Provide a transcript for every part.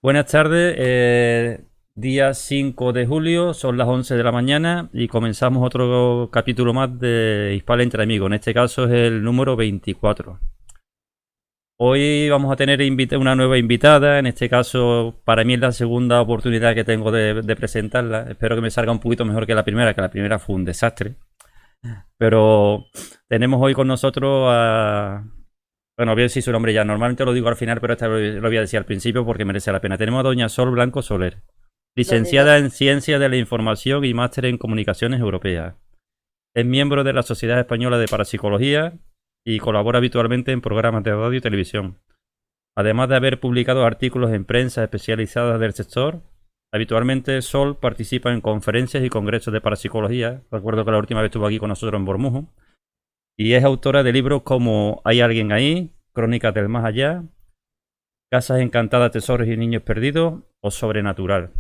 Buenas tardes, día 5 de julio, son las 11 de la mañana y comenzamos otro capítulo más de Hispal entre amigos. En este caso es el número 24. Hoy vamos a tener una nueva invitada, en este caso para mí es la segunda oportunidad que tengo de presentarla. Espero que me salga un poquito mejor que la primera fue un desastre. Pero tenemos hoy con nosotros a... Bueno, voy a decir su nombre ya. Normalmente lo digo al final, pero esta lo voy a decir al principio porque merece la pena. Tenemos a doña Sol Blanco Soler, Lo de licenciada en Ciencias de la Información y máster en Comunicaciones Europeas. Es miembro de la Sociedad Española de Parapsicología y colabora habitualmente en programas de radio y televisión. Además de haber publicado artículos en prensa especializada del sector, habitualmente Sol participa en conferencias y congresos de parapsicología. Recuerdo que la última vez estuvo aquí con nosotros en Bormujo. Y es autora de libros como Hay alguien ahí, Crónicas del Más Allá, Casas Encantadas, Tesoros y Niños Perdidos o Sobrenatural.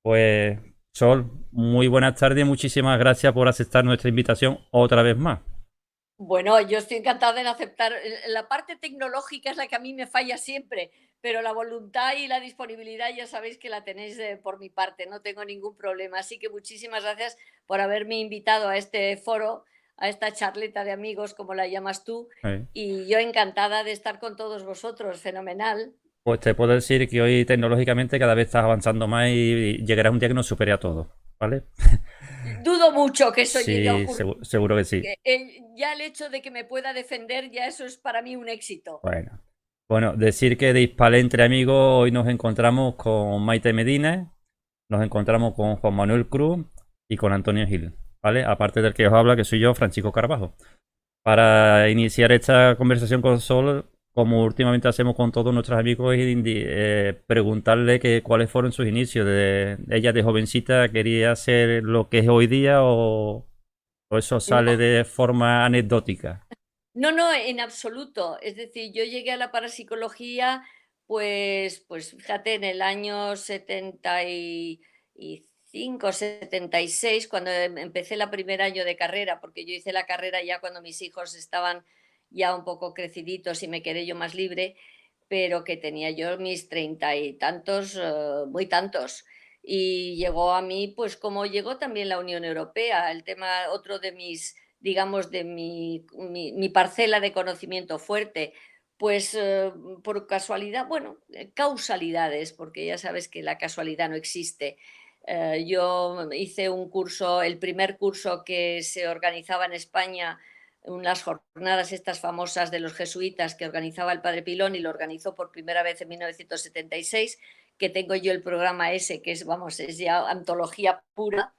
Pues, Sol, muy buenas tardes, muchísimas gracias por aceptar nuestra invitación otra vez más. Bueno, yo estoy encantada en aceptar. La parte tecnológica es la que a mí me falla siempre, pero la voluntad y la disponibilidad ya sabéis que la tenéis por mi parte, no tengo ningún problema. Así que muchísimas gracias por haberme invitado a este foro, a esta charleta de amigos, como la llamas tú, Eh, y yo encantada de estar con todos vosotros, fenomenal. Pues te puedo decir que hoy tecnológicamente cada vez estás avanzando más y llegará un día que nos supere a todos, ¿vale? Dudo mucho que eso llegue a Sí, ocurrir. seguro que sí. Ya el hecho de que me pueda defender, ya eso es para mí un éxito. Bueno, bueno, decir que de Hispal entre amigos hoy nos encontramos con Maite Medina, nos encontramos con Juan Manuel Cruz y con Antonio Gil, ¿vale? Aparte del que os habla, que soy yo, Francisco Carbajo. Para iniciar esta conversación con Sol, como últimamente hacemos con todos nuestros amigos, preguntarle cuáles fueron sus inicios. Ella de jovencita quería ser lo que es hoy día o eso sale No, de forma anecdótica. no, no, en absoluto. Es decir, yo llegué a la parapsicología, pues fíjate, en el año 75, 76, cuando empecé el primer año de carrera, porque yo hice la carrera ya cuando mis hijos estaban ya un poco creciditos y me quedé yo más libre, pero que tenía yo mis treinta y tantos, muy tantos. Y llegó a mí, pues como llegó también la Unión Europea, el tema, otro de mis, digamos, de mi parcela de conocimiento fuerte, pues por casualidad, bueno, causalidades, porque ya sabes que la casualidad no existe. Yo hice un curso, el primer curso que se organizaba en España, unas jornadas estas famosas de los jesuitas que organizaba el padre Pilón y lo organizó por primera vez en 1976, que tengo yo el programa ese, que es, vamos, es ya antología pura.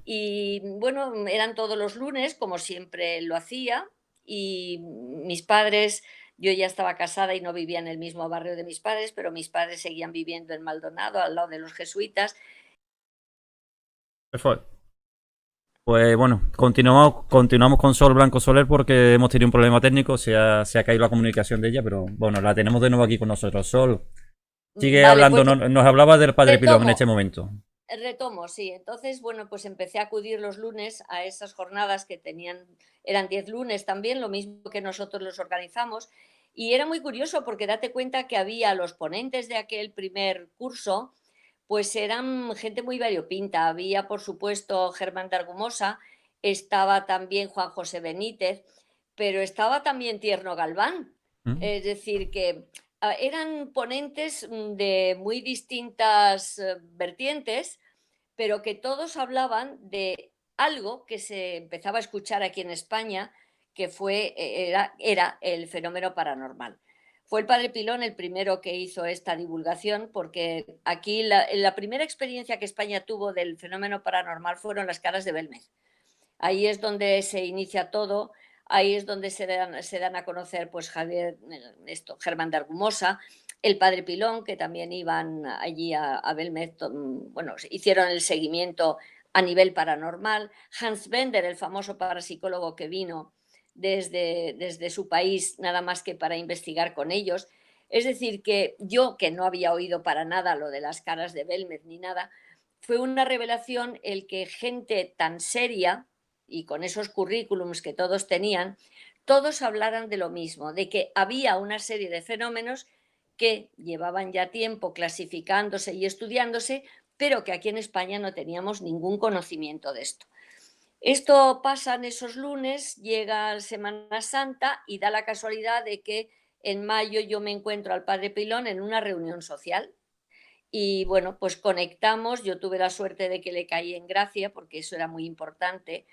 Y bueno, eran todos los lunes, como siempre lo hacía, y mis padres, yo ya estaba casada y no vivía en el mismo barrio de mis padres, pero mis padres seguían viviendo en Maldonado, al lado de los jesuitas. Pues bueno, continuamos con Sol Blanco Soler porque hemos tenido un problema técnico, se ha caído la comunicación de ella, pero bueno, la tenemos de nuevo aquí con nosotros. Sol, sigue Vale, hablando, pues nos hablaba del Padre Pilón en retomo. este momento. Retomo, sí. Entonces, bueno, pues empecé a acudir los lunes a esas jornadas que tenían, eran 10 lunes también, lo mismo que nosotros los organizamos. Y era muy curioso porque date cuenta que había los ponentes de aquel primer curso, pues eran gente muy variopinta. Había, por supuesto, Germán de Argumosa, estaba también Juan José Benítez, pero estaba también Tierno Galván. ¿Mm? Es decir, que eran ponentes de muy distintas vertientes, pero que todos hablaban de algo que se empezaba a escuchar aquí en España, que era el fenómeno paranormal. Fue el padre Pilón el primero que hizo esta divulgación, porque aquí la primera experiencia que España tuvo del fenómeno paranormal fueron las caras de Belmez. Ahí es donde se inicia todo, ahí es donde se dan a conocer pues Javier, Germán de Argumosa, el padre Pilón, que también iban allí a Belmez, bueno, hicieron el seguimiento a nivel paranormal, Hans Bender, el famoso parapsicólogo que vino desde su país nada más que para investigar con ellos. Es decir, que yo, que no había oído para nada lo de las caras de Belmez ni nada, fue una revelación el que gente tan seria, y con esos currículums que todos tenían, todos hablaran de lo mismo, de que había una serie de fenómenos que llevaban ya tiempo clasificándose y estudiándose, pero que aquí en España no teníamos ningún conocimiento de esto. Esto pasa en esos lunes, llega Semana Santa y da la casualidad de que en mayo yo me encuentro al padre Pilón en una reunión social y bueno, pues conectamos, yo tuve la suerte de que le caí en gracia porque eso era muy importante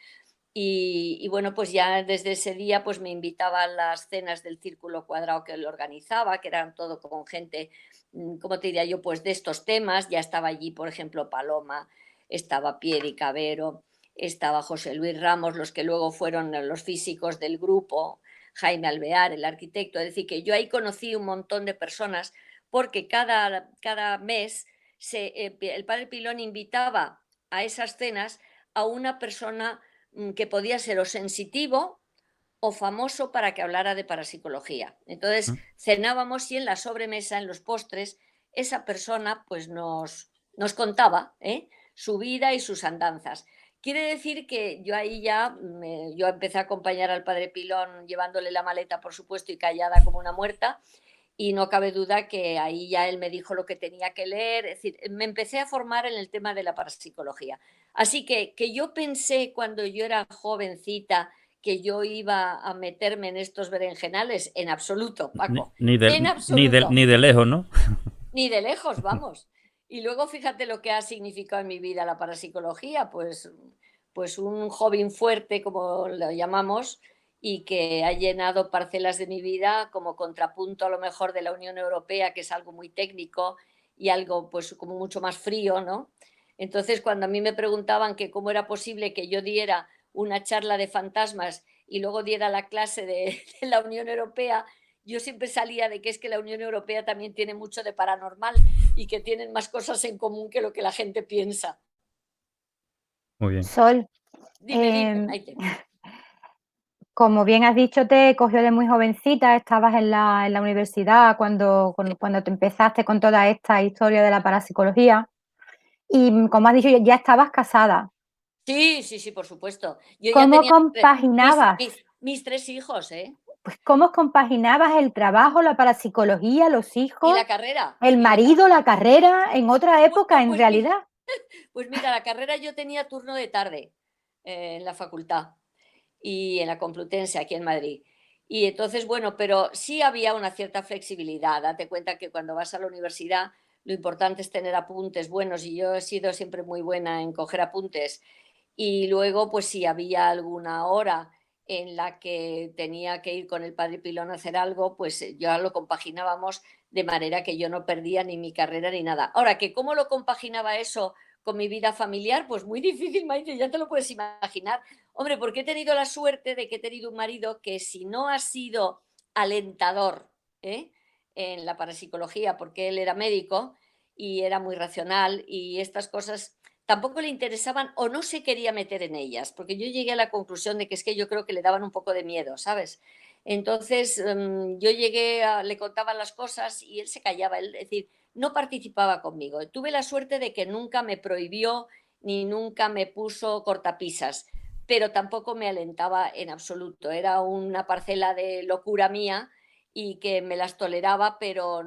y bueno, pues ya desde ese día pues me invitaba a las cenas del Círculo Cuadrado que él organizaba, que eran todo con gente, ¿cómo te diría yo? Pues de estos temas, ya estaba allí, por ejemplo, Paloma, estaba Pieri Cabero, estaba José Luis Ramos, los que luego fueron los físicos del grupo, Jaime Alvear, el arquitecto, es decir, que yo ahí conocí un montón de personas porque cada mes el padre Pilón invitaba a esas cenas a una persona que podía ser o sensitivo o famoso para que hablara de parapsicología. Entonces ¿Mm? cenábamos y en la sobremesa, en los postres, esa persona pues nos contaba su vida y sus andanzas. Quiere decir que yo ahí ya, yo empecé a acompañar al padre Pilón llevándole la maleta, por supuesto, y callada como una muerta, y no cabe duda que ahí ya él me dijo lo que tenía que leer, es decir, me empecé a formar en el tema de la parapsicología. Así que yo pensé cuando yo era jovencita que yo iba a meterme en estos berenjenales, en absoluto, Ni, Paco, ni en de, ni, de, absoluto, ni de lejos, ¿no? ni de lejos, vamos. Y luego fíjate lo que ha significado en mi vida la parapsicología, pues un joven fuerte, como lo llamamos, y que ha llenado parcelas de mi vida como contrapunto a lo mejor de la Unión Europea, que es algo muy técnico y algo pues como mucho más frío, ¿no? Entonces, cuando a mí me preguntaban que cómo era posible que yo diera una charla de fantasmas y luego diera la clase de la Unión Europea, yo siempre salía de que es que la Unión Europea también tiene mucho de paranormal y que tienen más cosas en común que lo que la gente piensa. Muy bien. Sol, Dime, em, Maite. como bien has dicho, te cogió de muy jovencita, estabas en la universidad cuando te empezaste con toda esta historia de la parapsicología y como has dicho, ya estabas casada. Sí, sí, sí, por supuesto. Yo ya ¿Cómo tenía mis, compaginabas? mis, mis tres hijos, ¿eh? Pues, ¿cómo compaginabas el trabajo, la parapsicología, los Y hijos, la carrera, el y la marido, la carrera. carrera, en otra época, Bueno, en realidad? pues mira, la carrera yo tenía turno de tarde en la facultad y en la Complutense, aquí en Madrid. Y entonces, bueno, pero sí había una cierta flexibilidad. Date cuenta que cuando vas a la universidad lo importante es tener apuntes buenos y yo he sido siempre muy buena en coger apuntes. Y luego, pues si había alguna hora en la que tenía que ir con el padre Pilón a hacer algo, pues ya lo compaginábamos de manera que yo no perdía ni mi carrera ni nada. Ahora, que cómo lo compaginaba eso con mi vida familiar, pues muy difícil, Maite, ya te lo puedes imaginar. Hombre, porque he tenido la suerte de que he tenido un marido que si no ha sido alentador ¿eh? En la parapsicología, porque él era médico y era muy racional y estas cosas tampoco le interesaban o no se quería meter en ellas, porque yo llegué a la conclusión de que es que yo creo que le daban un poco de miedo, ¿sabes? Entonces yo le contaba las cosas y él se callaba, es decir, no participaba conmigo. Tuve la suerte de que nunca me prohibió ni nunca me puso cortapisas, pero tampoco me alentaba en absoluto. Era una parcela de locura mía y que me las toleraba, pero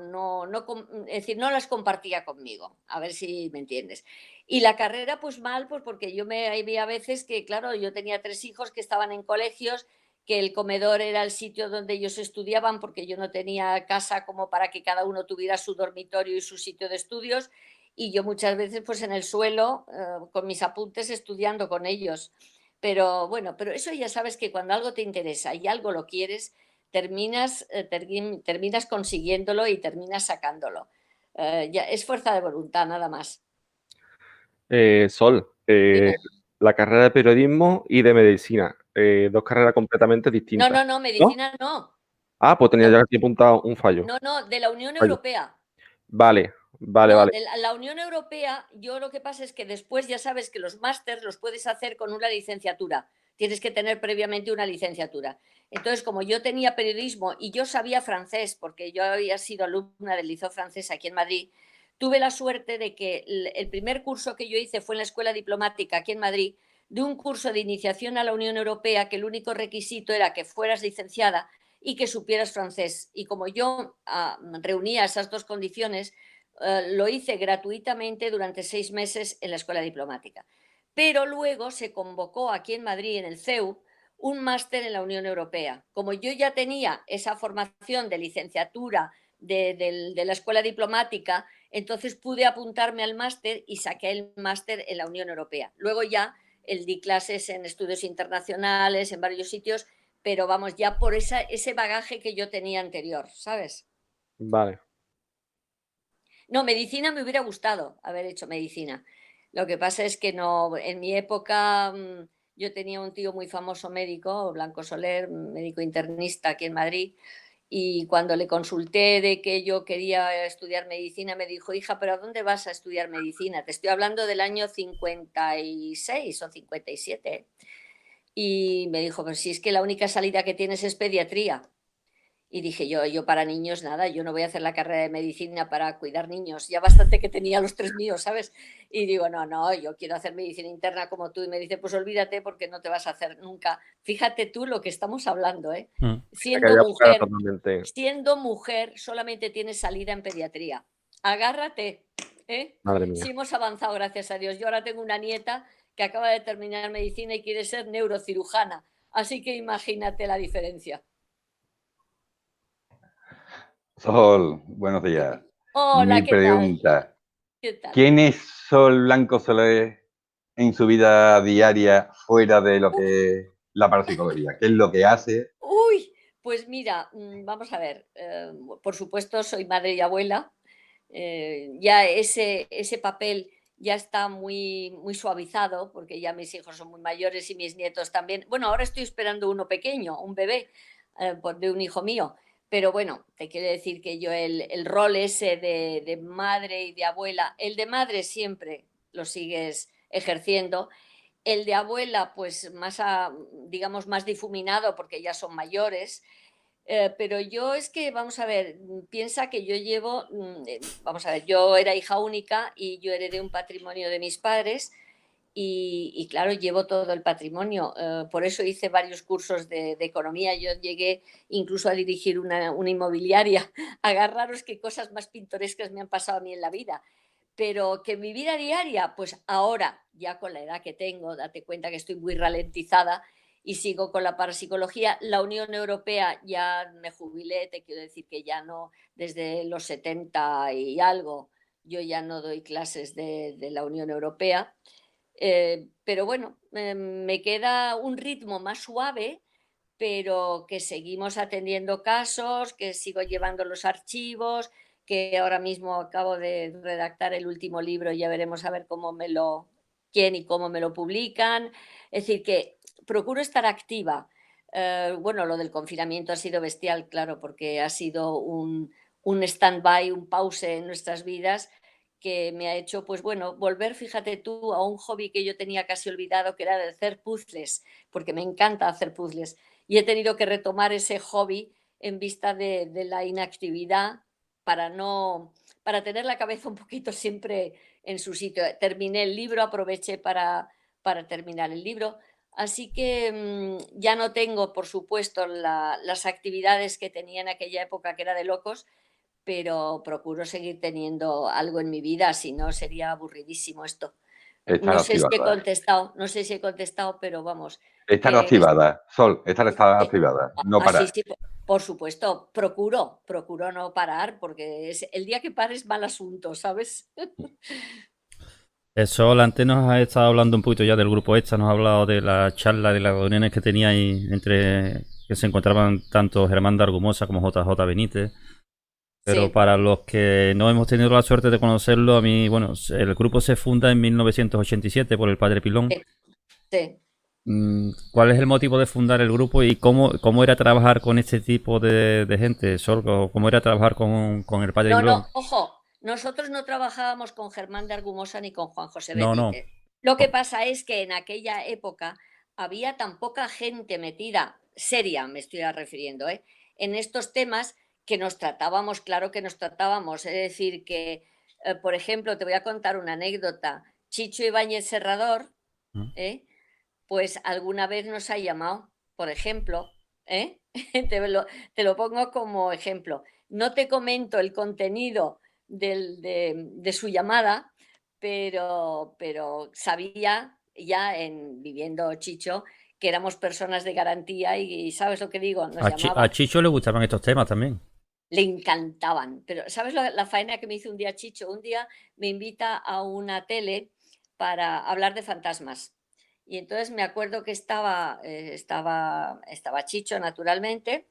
es decir, no las compartía conmigo. A ver si me entiendes. Y la carrera, pues mal, pues porque yo me había veces que, claro, yo tenía tres hijos que estaban en colegios, que el comedor era el sitio donde ellos estudiaban, porque yo no tenía casa como para que cada uno tuviera su dormitorio y su sitio de estudios, y yo muchas veces pues en el suelo, con mis apuntes, estudiando con ellos. Pero bueno, pero eso ya sabes que cuando algo te interesa y algo lo quieres, terminas consiguiéndolo y terminas sacándolo. Ya, es fuerza de voluntad, nada más. Sol, Dime. la carrera de periodismo y de medicina, dos carreras completamente No, distintas, no, no, ¿no? medicina no. Ah, pues tenía No, ya aquí apuntado un fallo. no, no, de la Unión Fallo. Europea. Vale, vale, No, vale. de la Unión Europea, yo lo que pasa es que después ya sabes que los másters los puedes hacer con una licenciatura. Tienes que tener previamente una licenciatura. Entonces, como yo tenía periodismo y yo sabía francés, porque yo había sido alumna del Liceo Francés aquí en Madrid, tuve la suerte de que el primer curso que yo hice fue en la Escuela Diplomática aquí en Madrid, de un curso de iniciación a la Unión Europea, que el único requisito era que fueras licenciada, y que supieras francés. Y como yo reunía esas dos condiciones, lo hice gratuitamente durante 6 meses en la escuela diplomática. Pero luego se convocó aquí en Madrid, en el CEU, un máster en la Unión Europea. Como yo ya tenía esa formación de licenciatura de la escuela diplomática, entonces pude apuntarme al máster y saqué el máster en la Unión Europea. Luego ya di clases en estudios internacionales, en varios sitios, pero vamos, ya por ese bagaje que yo tenía anterior, ¿sabes? Vale. No, medicina me hubiera gustado haber hecho medicina. Lo que pasa es que no, en mi época yo tenía un tío muy famoso médico, Blanco Soler, médico internista aquí en Madrid, y cuando le consulté de que yo quería estudiar medicina, me dijo, hija, ¿pero a dónde vas a estudiar medicina? Te estoy hablando del año 56 o 57. Y me dijo, pues si es que la única salida que tienes es pediatría. Y dije yo para niños nada, yo no voy a hacer la carrera de medicina para cuidar niños, ya bastante que tenía los 3 míos, ¿sabes? Y digo, no, yo quiero hacer medicina interna como tú. Y me dice, pues olvídate porque no te vas a hacer nunca. Fíjate tú lo que estamos hablando, ¿eh? En aquella época era totalmente... Siendo mujer, solamente tienes salida en pediatría. Agárrate, ¿eh? Madre mía. Sí hemos avanzado, gracias a Dios. Yo ahora tengo una nieta que acaba de terminar medicina y quiere ser neurocirujana. Así que imagínate la diferencia. Sol, buenos días. Hola, Mi ¿qué tal? pregunta, ¿Qué tal? ¿quién es Sol Blanco Soler en su vida diaria fuera de lo que es la parapsicología? ¿Qué es lo que hace? Uy, pues mira, vamos a ver. Por supuesto, soy madre y abuela. Ya ese papel ya está muy, muy suavizado porque ya mis hijos son muy mayores y mis nietos también. Bueno, ahora estoy esperando uno pequeño, un bebé, de un hijo mío. Pero bueno, te quiero decir que yo el rol ese de madre y de abuela, el de madre siempre lo sigues ejerciendo. El de abuela, pues más, digamos, más difuminado porque ya son mayores. Pero yo es que, vamos a ver, piensa que yo llevo, vamos a ver, yo era hija única y yo heredé un patrimonio de mis padres y claro, llevo todo el patrimonio. Por eso hice varios cursos de economía. Yo llegué incluso a dirigir una inmobiliaria. Agarraros qué cosas más pintorescas me han pasado a mí en la vida. Pero que mi vida diaria, pues ahora, ya con la edad que tengo, date cuenta que estoy muy ralentizada y sigo con la parapsicología. La Unión Europea ya me jubilé, te quiero decir que ya no, desde los 70 y algo, yo ya no doy clases de la Unión Europea. Pero bueno, me queda un ritmo más suave, pero que seguimos atendiendo casos, que sigo llevando los archivos, que ahora mismo acabo de redactar el último libro, ya veremos a ver quién y cómo me lo publican. Es decir, que procuro estar activa. Bueno, lo del confinamiento ha sido bestial, claro, porque ha sido un stand-by, un pause en nuestras vidas que me ha hecho, pues bueno, volver, fíjate tú, a un hobby que yo tenía casi olvidado, que era de hacer puzzles, porque me encanta hacer puzzles. Y he tenido que retomar ese hobby en vista de la inactividad para no, para tener la cabeza un poquito siempre en su sitio. Terminé el libro, aproveché para terminar el libro. Así que ya no tengo, por supuesto, las actividades que tenía en aquella época, que era de locos, pero procuro seguir teniendo algo en mi vida, si no sería aburridísimo esto. Estar No sé si he activada. contestado, no sé si he contestado, pero vamos, Estar que activada, Sol, estar sí, activada, no así parar. sí, por supuesto, procuro no parar, porque el día que pares mal asunto, ¿sabes? Sol, antes nos ha estado hablando un poquito ya del grupo ESTA, nos ha hablado de la charla, de las reuniones que tenía ahí entre que se encontraban tanto Germán de Argumosa como JJ Benítez. Pero Sí, para los que no hemos tenido la suerte de conocerlo, a mí, bueno, el grupo se funda en 1987 por el padre Pilón. sí. ¿Cuál es el motivo de fundar el grupo y cómo era trabajar con este tipo de gente, Sol? ¿Cómo era trabajar con el padre Pilón? No, ojo, nosotros no trabajábamos con Germán de Argumosa ni con Juan José No. Benítez. Lo que pasa es que en aquella época había tan poca gente metida, seria me estoy refiriendo, en estos temas, que nos tratábamos, claro que nos tratábamos. Es decir, que, por ejemplo, te voy a contar una anécdota. Chicho Ibáñez Serrador, Mm. pues alguna vez nos ha llamado, por ejemplo, ¿eh? Te lo, te lo pongo como ejemplo. No te comento el contenido de su llamada, pero sabía ya viviendo Chicho que éramos personas de garantía y ¿sabes lo que digo? Nos A llamaba, Chicho le gustaban estos temas también. le encantaban. Pero ¿sabes la faena que me hizo un día Chicho? Un día me invita a una tele para hablar de fantasmas. Y entonces me acuerdo que estaba Chicho, naturalmente,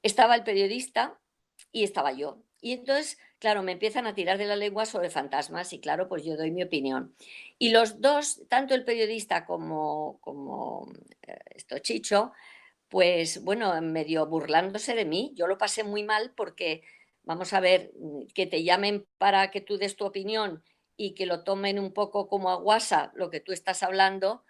estaba el periodista y estaba yo. Y entonces, claro, me empiezan a tirar de la lengua sobre fantasmas y claro, pues yo doy mi opinión. Y los dos, tanto el periodista como esto Chicho, pues bueno, medio burlándose de mí. Yo lo pasé muy mal porque, vamos a ver, que te llamen para que tú des tu opinión y que lo tomen un poco como a guasa lo que tú estás hablando,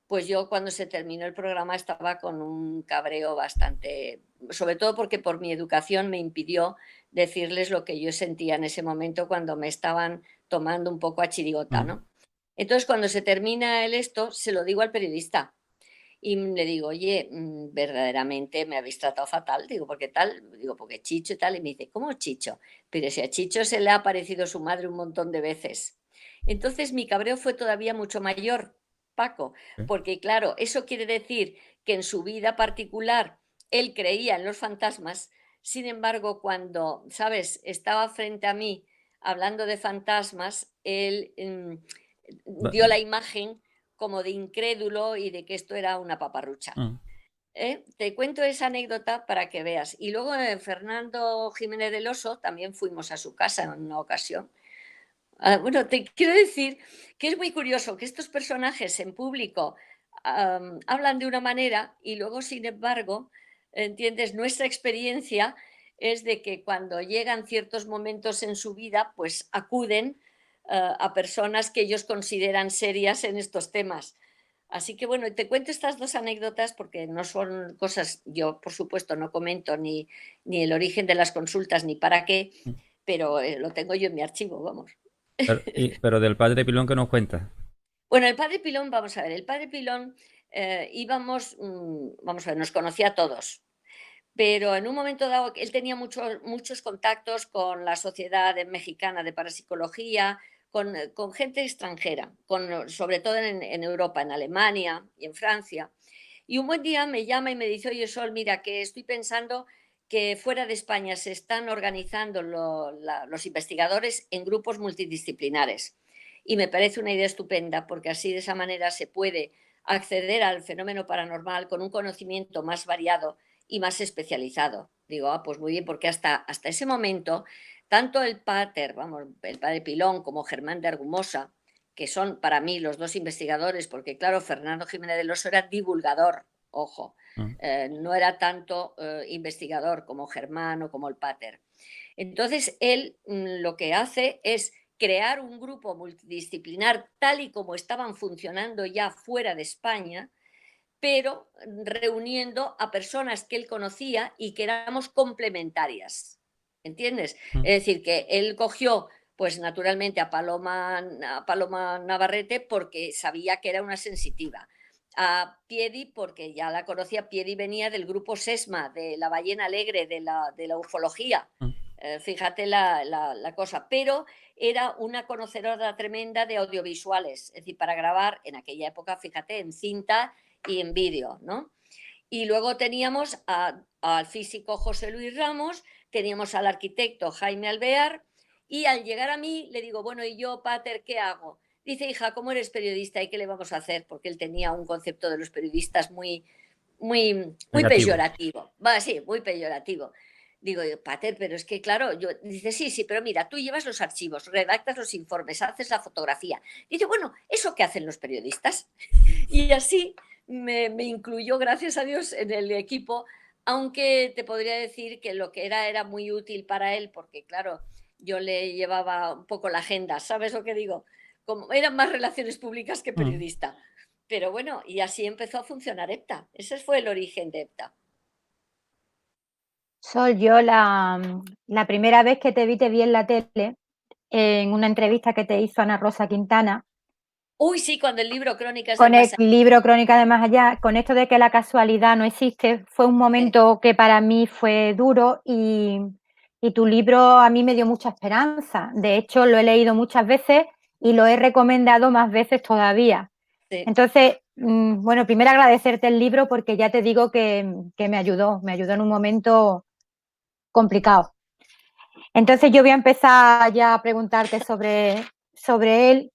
pues yo cuando se terminó el programa estaba con un cabreo bastante, sobre todo porque por mi educación me impidió decirles lo que yo sentía en ese momento cuando me estaban tomando un poco a chirigota, Mm. ¿no? Entonces cuando se termina el esto, se lo digo al periodista y le digo, oye, verdaderamente me habéis tratado fatal, digo, ¿por qué tal? Digo, porque Chicho y tal, y me dice, ¿cómo Chicho? Pero si a Chicho se le ha aparecido su madre un montón de veces. Entonces mi cabreo fue todavía mucho mayor, Paco, Sí. porque claro, eso quiere decir que en su vida particular él creía en los fantasmas, sin embargo, cuando, ¿sabes?, estaba frente a mí hablando de fantasmas, él Va- dio la imagen como de incrédulo y de que esto era una paparrucha. mm. Te cuento esa anécdota para que veas. Y luego Fernando Jiménez del Oso, también fuimos a su casa en una ocasión. Bueno, te quiero decir que es muy curioso que estos personajes en público hablan de una manera y luego, sin embargo, entiendes, nuestra experiencia es de que cuando llegan ciertos momentos en su vida, pues acuden a personas que ellos consideran serias en estos temas. Así que bueno, te cuento estas dos anécdotas porque no son cosas, yo por supuesto no comento ni el origen de las consultas ni para qué, Mm. pero lo tengo yo en mi archivo, vamos. Pero del padre Pilón que nos cuenta. Bueno, el padre Pilón, vamos a ver, el padre Pilón íbamos, vamos a ver, nos conocía a todos, pero en un momento dado él tenía muchos contactos con la Sociedad Mexicana de Parapsicología, con gente extranjera, sobre todo en Europa, en Alemania y en Francia. Y un buen día me llama y me dice, oye Sol, mira, que estoy pensando que fuera de España se están organizando los investigadores en grupos multidisciplinares. Y me parece una idea estupenda porque así de esa manera se puede acceder al fenómeno paranormal con un conocimiento más variado y más especializado. Digo, pues muy bien, porque hasta ese momento, tanto el pater, vamos, el padre Pilón como Germán de Argumosa, que son para mí los dos investigadores, porque claro, Fernando Jiménez del Oso era divulgador, ojo, Mm. no era tanto investigador como Germán o como el pater. Entonces, él lo que hace es crear un grupo multidisciplinar tal y como estaban funcionando ya fuera de España, pero reuniendo a personas que él conocía y que éramos complementarias. ¿Entiendes? Mm. Es decir, que él cogió, pues naturalmente, a Paloma Navarrete porque sabía que era una sensitiva. A Piedi, porque ya la conocía, Piedi venía del grupo SESMA, de la ballena alegre, de la ufología. Mm. Fíjate la cosa, pero era una conocedora tremenda de audiovisuales, es decir, para grabar en aquella época, fíjate, en cinta y en vídeo, ¿no? Y luego teníamos al físico José Luis Ramos, teníamos al arquitecto Jaime Alvear, y al llegar a mí le digo, bueno, ¿y yo, Pater, qué hago? Dice, hija, ¿cómo eres periodista y qué le vamos a hacer? Porque él tenía un concepto de los periodistas muy Negativo. peyorativo. Va, sí, muy peyorativo. Digo, Pater, pero es que claro, dice, sí, pero mira, tú llevas los archivos, redactas los informes, haces la fotografía. Dice, bueno, ¿eso qué hacen los periodistas? Y así me incluyó, gracias a Dios, en el equipo, aunque te podría decir que lo que era muy útil para él, porque claro, yo le llevaba un poco la agenda, ¿sabes lo que digo? Como eran más relaciones públicas que Mm. periodista. Pero bueno, y así empezó a funcionar EPTA. Ese fue el origen de EPTA. Sol, yo la primera vez que te vi en la tele, en una entrevista que te hizo Ana Rosa Quintana, Uy, sí, cuando el libro Crónicas Con del el Más Allá. libro Crónica de Más Allá, con esto de que la casualidad no existe, fue un momento que para mí fue duro y tu libro a mí me dio mucha esperanza. De hecho, lo he leído muchas veces y lo he recomendado más veces todavía. Sí. Entonces, bueno, primero agradecerte el libro porque ya te digo que me ayudó en un momento complicado. Entonces yo voy a empezar ya a preguntarte sobre él.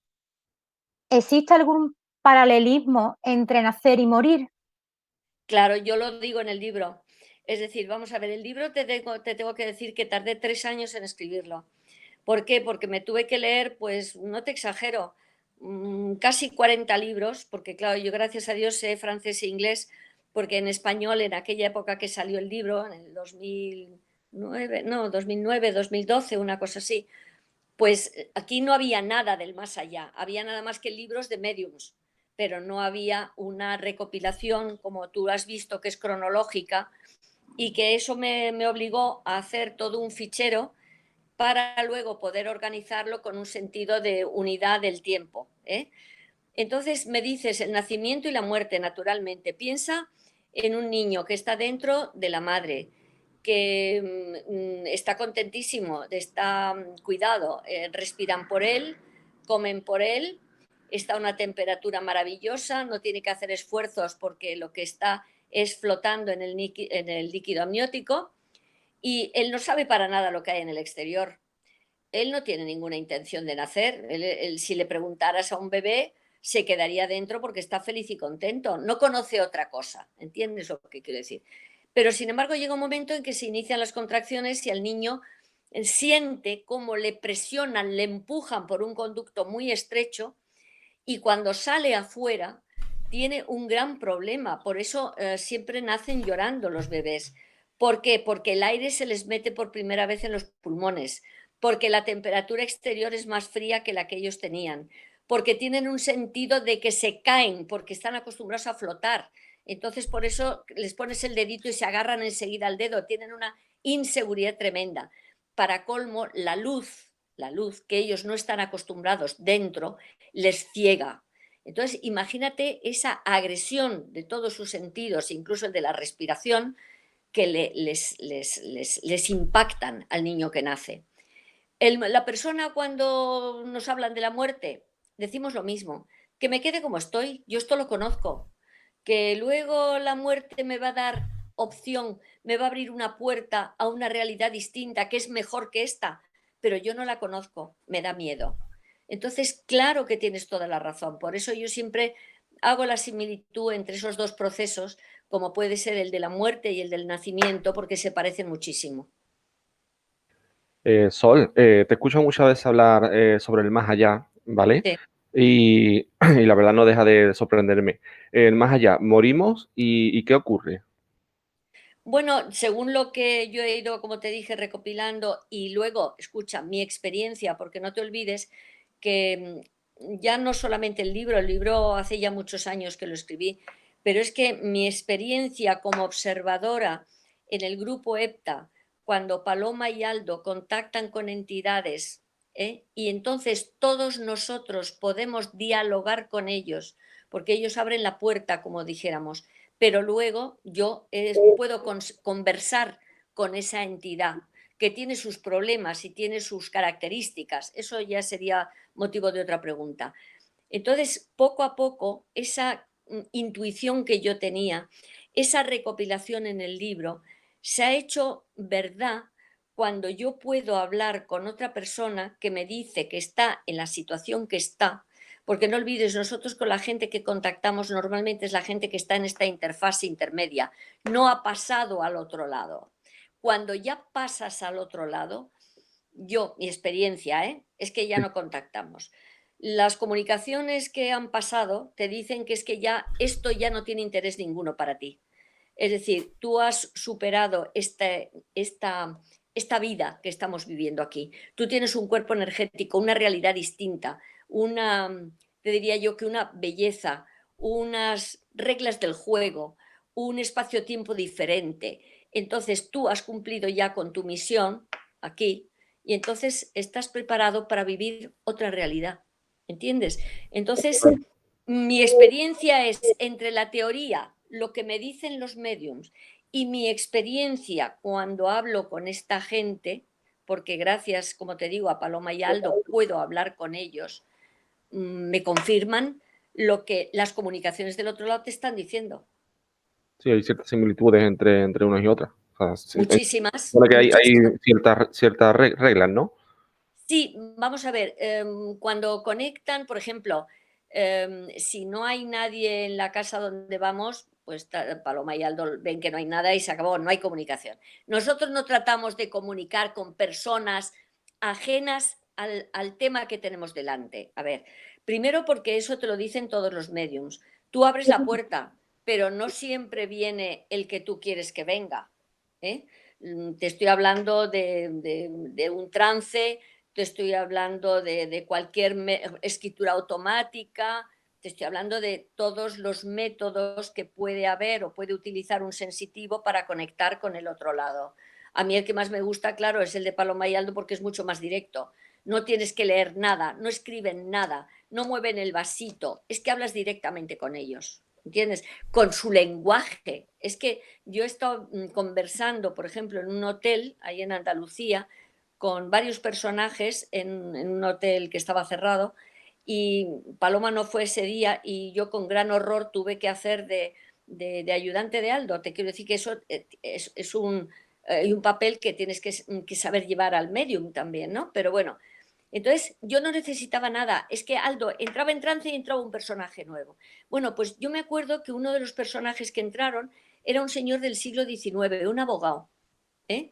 ¿Existe algún paralelismo entre nacer y morir? Claro, yo lo digo en el libro. Es decir, vamos a ver, el libro te tengo que decir que tardé 3 años en escribirlo. ¿Por qué? Porque me tuve que leer, pues no te exagero, casi 40 libros, porque claro, yo gracias a Dios sé francés e inglés, porque en español en aquella época que salió el libro, en el 2009, no, 2009, 2012, una cosa así, pues aquí no había nada del más allá, había nada más que libros de mediums, pero no había una recopilación como tú has visto que es cronológica y que eso me obligó a hacer todo un fichero para luego poder organizarlo con un sentido de unidad del tiempo, ¿eh? Entonces me dices el nacimiento y la muerte, naturalmente. Piensa en un niño que está dentro de la madre, que está contentísimo, está cuidado, respiran por él, comen por él, está a una temperatura maravillosa, no tiene que hacer esfuerzos porque lo que está es flotando en el líquido amniótico y él no sabe para nada lo que hay en el exterior. Él no tiene ninguna intención de nacer. Si le preguntaras a un bebé, se quedaría dentro porque está feliz y contento. No conoce otra cosa. ¿Entiendes lo que quiero decir? Pero sin embargo llega un momento en que se inician las contracciones y el niño siente cómo le presionan, le empujan por un conducto muy estrecho y cuando sale afuera tiene un gran problema. Por eso siempre nacen llorando los bebés. ¿Por qué? Porque el aire se les mete por primera vez en los pulmones, porque la temperatura exterior es más fría que la que ellos tenían, porque tienen un sentido de que se caen, porque están acostumbrados a flotar. Entonces, por eso les pones el dedito y se agarran enseguida al dedo, tienen una inseguridad tremenda. Para colmo, la luz que ellos no están acostumbrados dentro, les ciega. Entonces, imagínate esa agresión de todos sus sentidos, incluso el de la respiración, que les impactan al niño que nace. La persona cuando nos hablan de la muerte, decimos lo mismo, que me quede como estoy, yo esto lo conozco, que luego la muerte me va a dar opción, me va a abrir una puerta a una realidad distinta que es mejor que esta, pero yo no la conozco, me da miedo. Entonces, claro que tienes toda la razón, por eso yo siempre hago la similitud entre esos dos procesos, como puede ser el de la muerte y el del nacimiento, porque se parecen muchísimo. Sol, te escucho muchas veces hablar sobre el más allá, ¿vale? Sí. Y, y la verdad no deja de sorprenderme. El más allá, morimos y ¿qué ocurre? Bueno, según lo que yo he ido, como te dije, recopilando y luego, escucha, mi experiencia, porque no te olvides que ya no solamente el libro hace ya muchos años que lo escribí, pero es que mi experiencia como observadora en el grupo EPTA, cuando Paloma y Aldo contactan con entidades, y entonces todos nosotros podemos dialogar con ellos, porque ellos abren la puerta, como dijéramos, pero luego yo puedo conversar con esa entidad que tiene sus problemas y tiene sus características. Eso ya sería motivo de otra pregunta. Entonces, poco a poco, esa intuición que yo tenía, esa recopilación en el libro, se ha hecho verdad cuando yo puedo hablar con otra persona que me dice que está en la situación que está, porque no olvides, nosotros con la gente que contactamos normalmente es la gente que está en esta interfase intermedia, no ha pasado al otro lado. Cuando ya pasas al otro lado, mi experiencia, es que ya no contactamos. Las comunicaciones que han pasado te dicen que es que ya esto ya no tiene interés ninguno para ti. Es decir, tú has superado esta vida que estamos viviendo aquí. Tú tienes un cuerpo energético, una realidad distinta, te diría yo que una belleza, unas reglas del juego, un espacio-tiempo diferente. Entonces tú has cumplido ya con tu misión aquí y entonces estás preparado para vivir otra realidad. ¿entiendes? Entonces, mi experiencia es entre la teoría, lo que me dicen los mediums, y mi experiencia cuando hablo con esta gente, porque gracias, como te digo, a Paloma y Aldo puedo hablar con ellos, me confirman lo que las comunicaciones del otro lado te están diciendo. Sí, hay ciertas similitudes entre unas y otras. O sea, Muchísimas. supone que hay muchísimas. ciertas reglas, ¿no? Sí, vamos a ver, cuando conectan, por ejemplo, si no hay nadie en la casa donde vamos, pues Paloma y Aldo ven que no hay nada y se acabó, no hay comunicación. Nosotros no tratamos de comunicar con personas ajenas al tema que tenemos delante. A ver, primero porque eso te lo dicen todos los mediums. Tú abres la puerta, pero no siempre viene el que tú quieres que venga. ¿Eh? Te estoy hablando de un trance, te estoy hablando de cualquier escritura automática, te estoy hablando de todos los métodos que puede haber o puede utilizar un sensitivo para conectar con el otro lado. A mí el que más me gusta, claro, es el de Paloma y Aldo porque es mucho más directo. No tienes que leer nada, no escriben nada, no mueven el vasito, es que hablas directamente con ellos, ¿entiendes? Con su lenguaje. Es que yo he estado conversando, por ejemplo, en un hotel ahí en Andalucía, con varios personajes en un hotel que estaba cerrado y Paloma no fue ese día y yo con gran horror tuve que hacer de ayudante de Aldo. Te quiero decir que eso es un papel que tienes que saber llevar al medium también, ¿no? Pero bueno, entonces yo no necesitaba nada, es que Aldo entraba en trance y entraba un personaje nuevo. Bueno, pues yo me acuerdo que uno de los personajes que entraron era un señor del siglo XIX, un abogado. ¿Eh?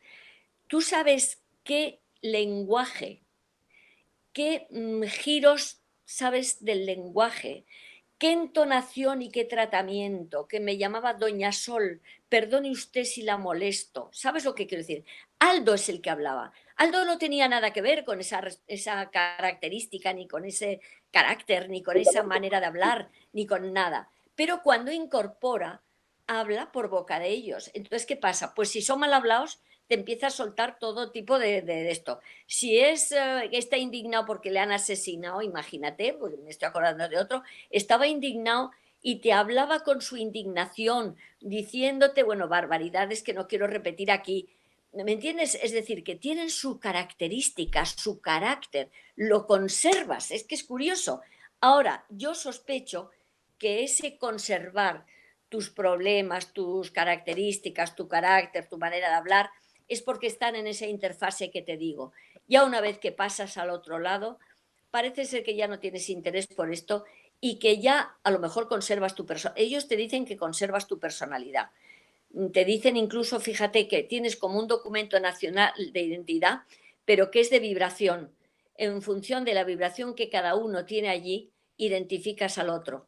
Tú sabes qué lenguaje, qué giros sabes del lenguaje, qué entonación y qué tratamiento, que me llamaba Doña Sol, perdone usted si la molesto. ¿Sabes lo que quiero decir? Aldo es el que hablaba. Aldo no tenía nada que ver con esa característica, ni con ese carácter, ni con esa manera de hablar, ni con nada. Pero cuando incorpora, habla por boca de ellos. Entonces, ¿qué pasa? Pues si son mal hablados, te empieza a soltar todo tipo de esto. Si está indignado porque le han asesinado, imagínate, porque me estoy acordando de otro, estaba indignado y te hablaba con su indignación, diciéndote, bueno, barbaridades que no quiero repetir aquí. ¿Me entiendes? Es decir, que tienen su característica, su carácter, lo conservas, es que es curioso. Ahora, yo sospecho que ese conservar tus problemas, tus características, tu carácter, tu manera de hablar, es porque están en esa interfase que te digo. Ya una vez que pasas al otro lado, parece ser que ya no tienes interés por esto y que ya a lo mejor conservas tu personalidad. Ellos te dicen que conservas tu personalidad. Te dicen incluso, fíjate, que tienes como un documento nacional de identidad, pero que es de vibración. En función de la vibración que cada uno tiene allí, identificas al otro,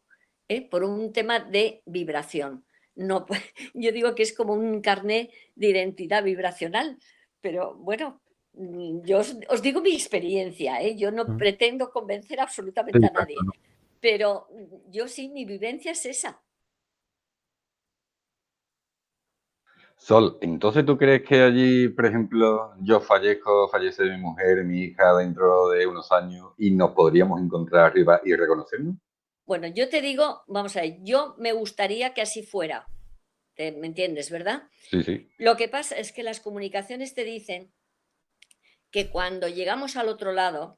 por un tema de vibración. No, yo digo que es como un carné de identidad vibracional, pero bueno, yo os digo mi experiencia, yo no pretendo convencer absolutamente a nadie, pero yo sí, mi vivencia es esa. Sol, entonces ¿tú crees que allí, por ejemplo, yo fallezco, fallece mi mujer, mi hija dentro de unos años y nos podríamos encontrar arriba y reconocernos? Bueno, yo te digo, vamos a ver, yo me gustaría que así fuera, ¿me entiendes, verdad? Sí, sí. Lo que pasa es que las comunicaciones te dicen que cuando llegamos al otro lado,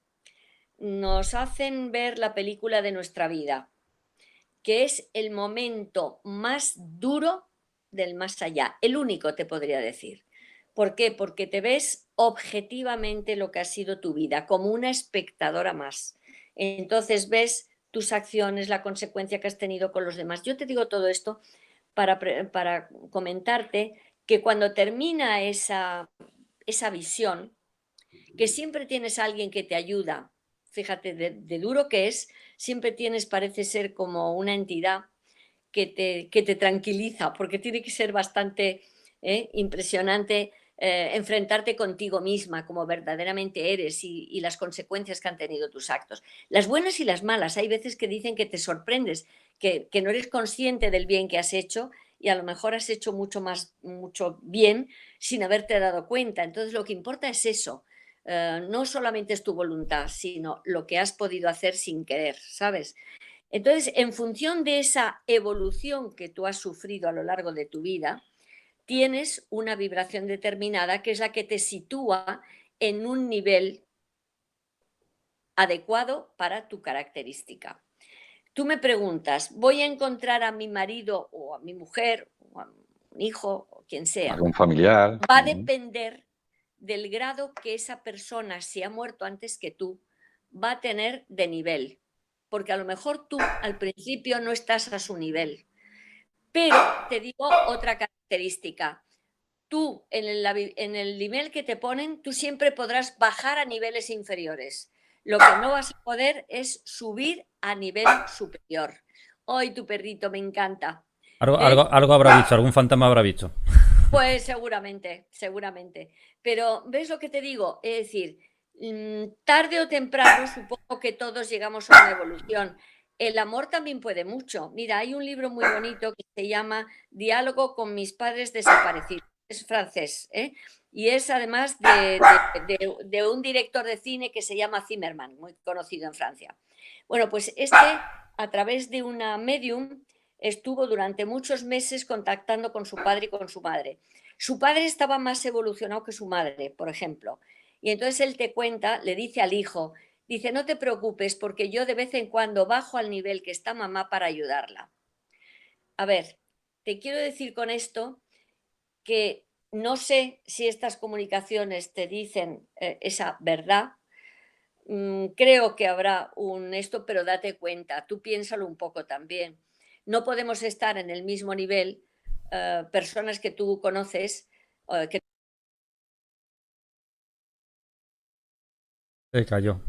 nos hacen ver la película de nuestra vida, que es el momento más duro del más allá, el único te podría decir. ¿Por qué? Porque te ves objetivamente lo que ha sido tu vida, como una espectadora más. Entonces ves tus acciones, la consecuencia que has tenido con los demás. Yo te digo todo esto para comentarte que cuando termina esa visión, que siempre tienes a alguien que te ayuda, fíjate, de duro que es, siempre tienes, parece ser como una entidad que te tranquiliza, porque tiene que ser bastante impresionante enfrentarte contigo misma como verdaderamente eres y las consecuencias que han tenido tus actos. Las buenas y las malas. Hay veces que dicen que te sorprendes, que no eres consciente del bien que has hecho y a lo mejor has hecho mucho bien sin haberte dado cuenta. Entonces lo que importa es eso. no solamente es tu voluntad, sino lo que has podido hacer sin querer, ¿sabes? Entonces, en función de esa evolución que tú has sufrido a lo largo de tu vida, tienes una vibración determinada que es la que te sitúa en un nivel adecuado para tu característica. Tú me preguntas, ¿voy a encontrar a mi marido o a mi mujer o a un hijo o quien sea? Algún familiar. Va a depender del grado que esa persona, si ha muerto antes que tú, va a tener de nivel. Porque a lo mejor tú al principio no estás a su nivel. Pero te digo otra característica. Tú, en el nivel que te ponen, tú siempre podrás bajar a niveles inferiores. Lo que no vas a poder es subir a nivel superior. ¡Ay, tu perrito, me encanta! Algo habrá visto, algún fantasma habrá visto. Pues seguramente, seguramente. Pero, ¿ves lo que te digo? Es decir, tarde o temprano supongo que todos llegamos a una evolución. El amor también puede mucho. Mira, hay un libro muy bonito que se llama Diálogo con mis padres desaparecidos. Es francés, ¿eh? Y es además de un director de cine que se llama Zimmerman, muy conocido en Francia. Bueno, pues a través de una medium, estuvo durante muchos meses contactando con su padre y con su madre. Su padre estaba más evolucionado que su madre, por ejemplo. Y entonces él te cuenta, le dice al hijo, dice, no te preocupes porque yo de vez en cuando bajo al nivel que está mamá para ayudarla. A ver, te quiero decir con esto que no sé si estas comunicaciones te dicen esa verdad. Creo que habrá pero date cuenta, tú piénsalo un poco también. No podemos estar en el mismo nivel, personas que tú conoces, que Se cayó.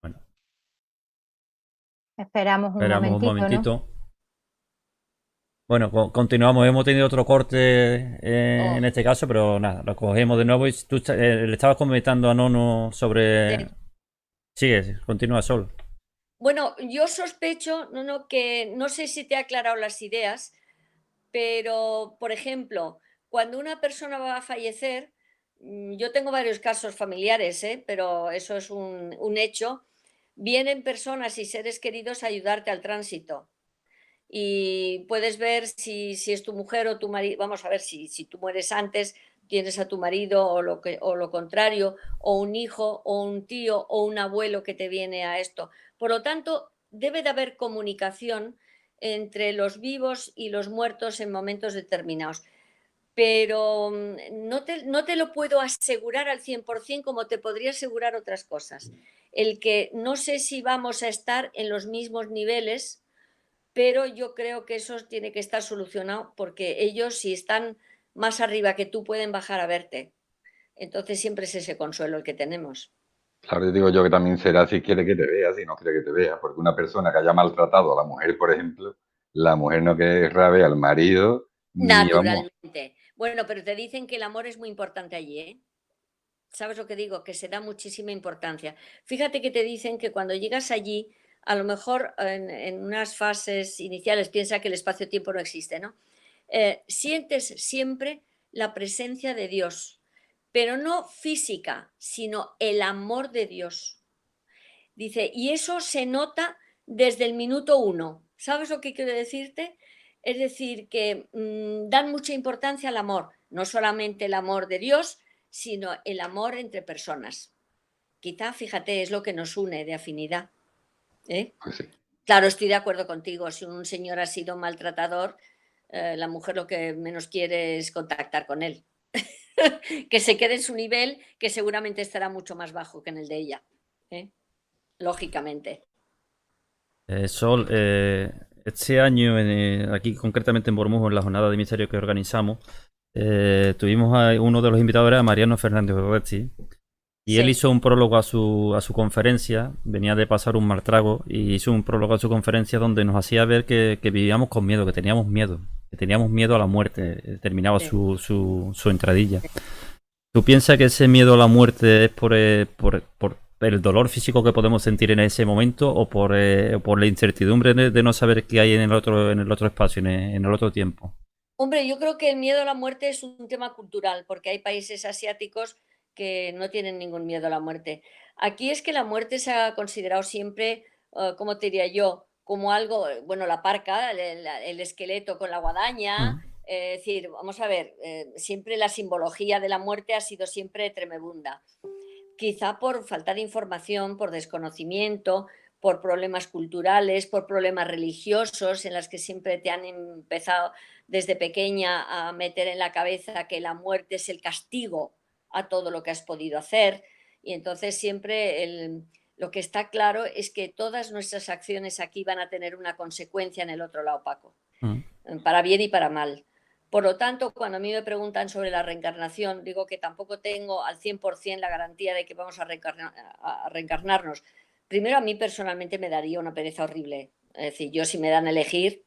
Bueno, Esperamos un esperamos un momentito, ¿no? momentito. Bueno, continuamos. Hemos tenido otro corte en oh, este caso, pero nada, lo cogemos de nuevo. Y tú le estabas comentando a Nono sobre... sí. Sigue, continúa, Sol. Bueno, yo sospecho, que no sé si te ha aclarado las ideas, pero, por ejemplo, cuando una persona va a fallecer, yo tengo varios casos familiares, pero eso es un hecho, vienen personas y seres queridos a ayudarte al tránsito. Y puedes ver si es tu mujer o tu marido, vamos a ver si tú mueres antes, tienes a tu marido o lo contrario, o un hijo o un tío o un abuelo que te viene a esto. Por lo tanto, debe de haber comunicación entre los vivos y los muertos en momentos determinados. Pero no te lo puedo asegurar al 100% como te podría asegurar otras cosas. El que no sé si vamos a estar en los mismos niveles, pero yo creo que eso tiene que estar solucionado porque ellos, si están más arriba que tú, pueden bajar a verte. Entonces siempre es ese consuelo el que tenemos. Claro, yo digo yo que también será si quiere que te vea, si no quiere que te vea, porque una persona que haya maltratado a la mujer, por ejemplo, la mujer no querrá ver al marido, ni vamos, Naturalmente. Bueno, pero te dicen que el amor es muy importante allí, ¿eh? ¿Sabes lo que digo? Que se da muchísima importancia. Fíjate que te dicen que cuando llegas allí, a lo mejor en unas fases iniciales, piensa que el espacio-tiempo no existe, ¿no? Sientes siempre la presencia de Dios, pero no física, sino el amor de Dios. Dice, y eso se nota desde el minuto uno. ¿Sabes lo que quiero decirte? Es decir, que dan mucha importancia al amor, no solamente el amor de Dios, sino el amor entre personas. Quizá, fíjate, es lo que nos une de afinidad, ¿eh? pues sí. Claro, estoy de acuerdo contigo. Si un señor ha sido maltratador, la mujer lo que menos quiere es contactar con él. Que se quede en su nivel, que seguramente estará mucho más bajo que en el de ella, ¿eh? Lógicamente. Sol, este año, aquí concretamente en Bormujos, en la jornada de misterio que organizamos, tuvimos a uno de los invitados, era Mariano Fernández Oresti, y él Sí, hizo un prólogo a su conferencia, venía de pasar un mal trago, y hizo un prólogo a su conferencia donde nos hacía ver que vivíamos con miedo, que teníamos miedo a la muerte, terminaba sí. su entradilla. ¿Tú piensas que ese miedo a la muerte es por el dolor físico que podemos sentir en ese momento o por la incertidumbre de no saber qué hay en el otro espacio, en el otro tiempo? Hombre, yo creo que el miedo a la muerte es un tema cultural, porque hay países asiáticos que no tienen ningún miedo a la muerte. Aquí es que la muerte se ha considerado siempre, ¿cómo te diría yo? Como algo, bueno, la parca, el esqueleto con la guadaña, Mm. es decir, vamos a ver, siempre la simbología de la muerte ha sido siempre tremebunda. Quizá por falta de información, por desconocimiento, por problemas culturales, por problemas religiosos, en las que siempre te han empezado desde pequeña a meter en la cabeza que la muerte es el castigo a todo lo que has podido hacer. Y entonces siempre lo que está claro es que todas nuestras acciones aquí van a tener una consecuencia en el otro lado, Paco, Mm. para bien y para mal. Por lo tanto, cuando a mí me preguntan sobre la reencarnación, digo que tampoco tengo al 100% la garantía de que vamos a reencarnarnos. Primero, a mí personalmente me daría una pereza horrible. Es decir, yo si me dan a elegir,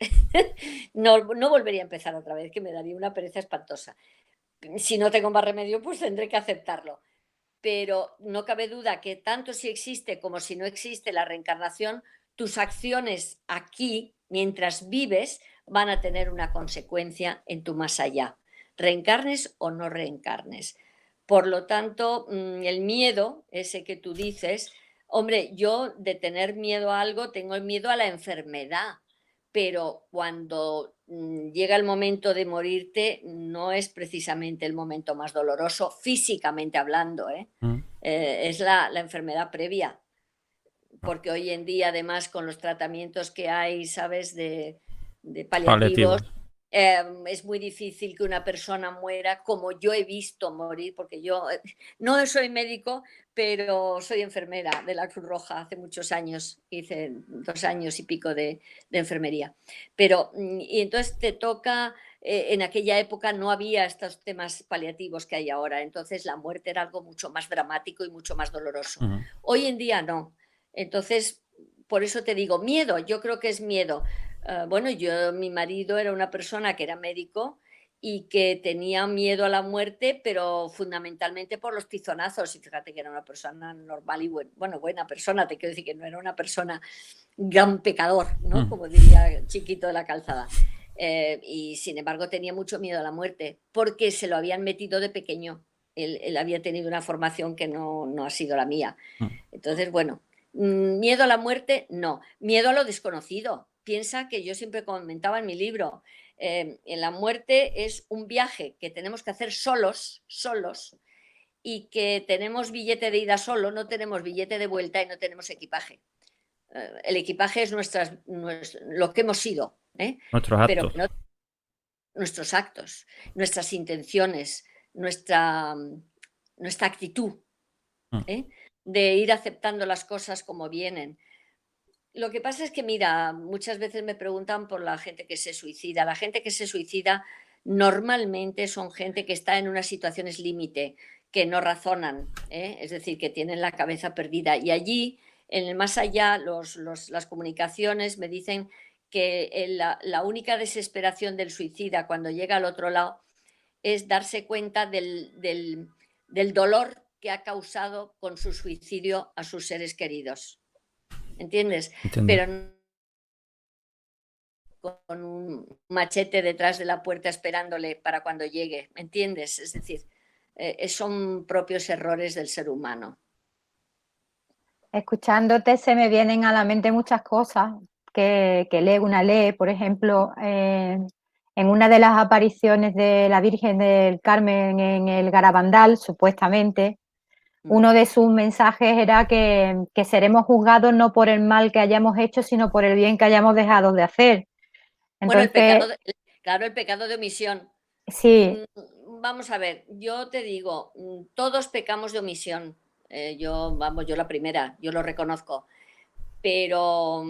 no volvería a empezar otra vez, que me daría una pereza espantosa. Si no tengo más remedio, pues tendré que aceptarlo. Pero no cabe duda que tanto si existe como si no existe la reencarnación, tus acciones aquí, mientras vives, van a tener una consecuencia en tu más allá, reencarnes o no reencarnes. Por lo tanto, el miedo, ese que tú dices, hombre, yo de tener miedo a algo, tengo el miedo a la enfermedad, pero cuando llega el momento de morirte, no es precisamente el momento más doloroso, físicamente hablando, ¿eh? Mm. Es la enfermedad previa, porque hoy en día, además, con los tratamientos que hay, ¿sabes?, de paliativos, Paliativos. es muy difícil que una persona muera como yo he visto morir, porque yo no soy médico, pero soy enfermera de la Cruz Roja hace muchos años, hice 2 años y pico de enfermería. Pero, y entonces te toca, en aquella época no había estos temas paliativos que hay ahora, entonces la muerte era algo mucho más dramático y mucho más doloroso. Ujú. Hoy en día no. Entonces, por eso te digo, miedo, yo creo que es miedo. Bueno, mi marido era una persona que era médico y que tenía miedo a la muerte, pero fundamentalmente por los tizonazos. Y fíjate que era una persona normal y buena persona, te quiero decir que no era una persona gran pecador, ¿no? Mm. Como diría Chiquito de la Calzada. Y sin embargo tenía mucho miedo a la muerte porque se lo habían metido de pequeño. Él había tenido una formación que no ha sido la mía. Mm. Entonces, bueno, miedo a la muerte, no. Miedo a lo desconocido. Piensa que yo siempre comentaba en mi libro, en la muerte es un viaje que tenemos que hacer solos, y que tenemos billete de ida solo, no tenemos billete de vuelta y no tenemos equipaje. El equipaje es lo que hemos sido, Nuestros pero actos. que no, nuestros actos, nuestras intenciones, nuestra, nuestra actitud, Mm. ¿eh? De ir aceptando las cosas como vienen. Lo que pasa es que, mira, muchas veces me preguntan por la gente que se suicida. La gente que se suicida normalmente son gente que está en unas situaciones límite, que no razonan, ¿eh? Es decir, que tienen la cabeza perdida. Y allí, en el más allá, las comunicaciones me dicen que la única desesperación del suicida cuando llega al otro lado es darse cuenta del dolor que ha causado con su suicidio a sus seres queridos. ¿Entiendes? Entiendo. Pero con un machete detrás de la puerta esperándole para cuando llegue, ¿me entiendes? Es decir, son propios errores del ser humano. Escuchándote se me vienen a la mente muchas cosas que lee, por ejemplo, en una de las apariciones de la Virgen del Carmen en el Garabandal, supuestamente, uno de sus mensajes era que seremos juzgados no por el mal que hayamos hecho, sino por el bien que hayamos dejado de hacer. Bueno, Entonces, claro, el pecado de omisión. sí, Vamos a ver, yo te digo, todos pecamos de omisión. Yo la primera, yo lo reconozco. Pero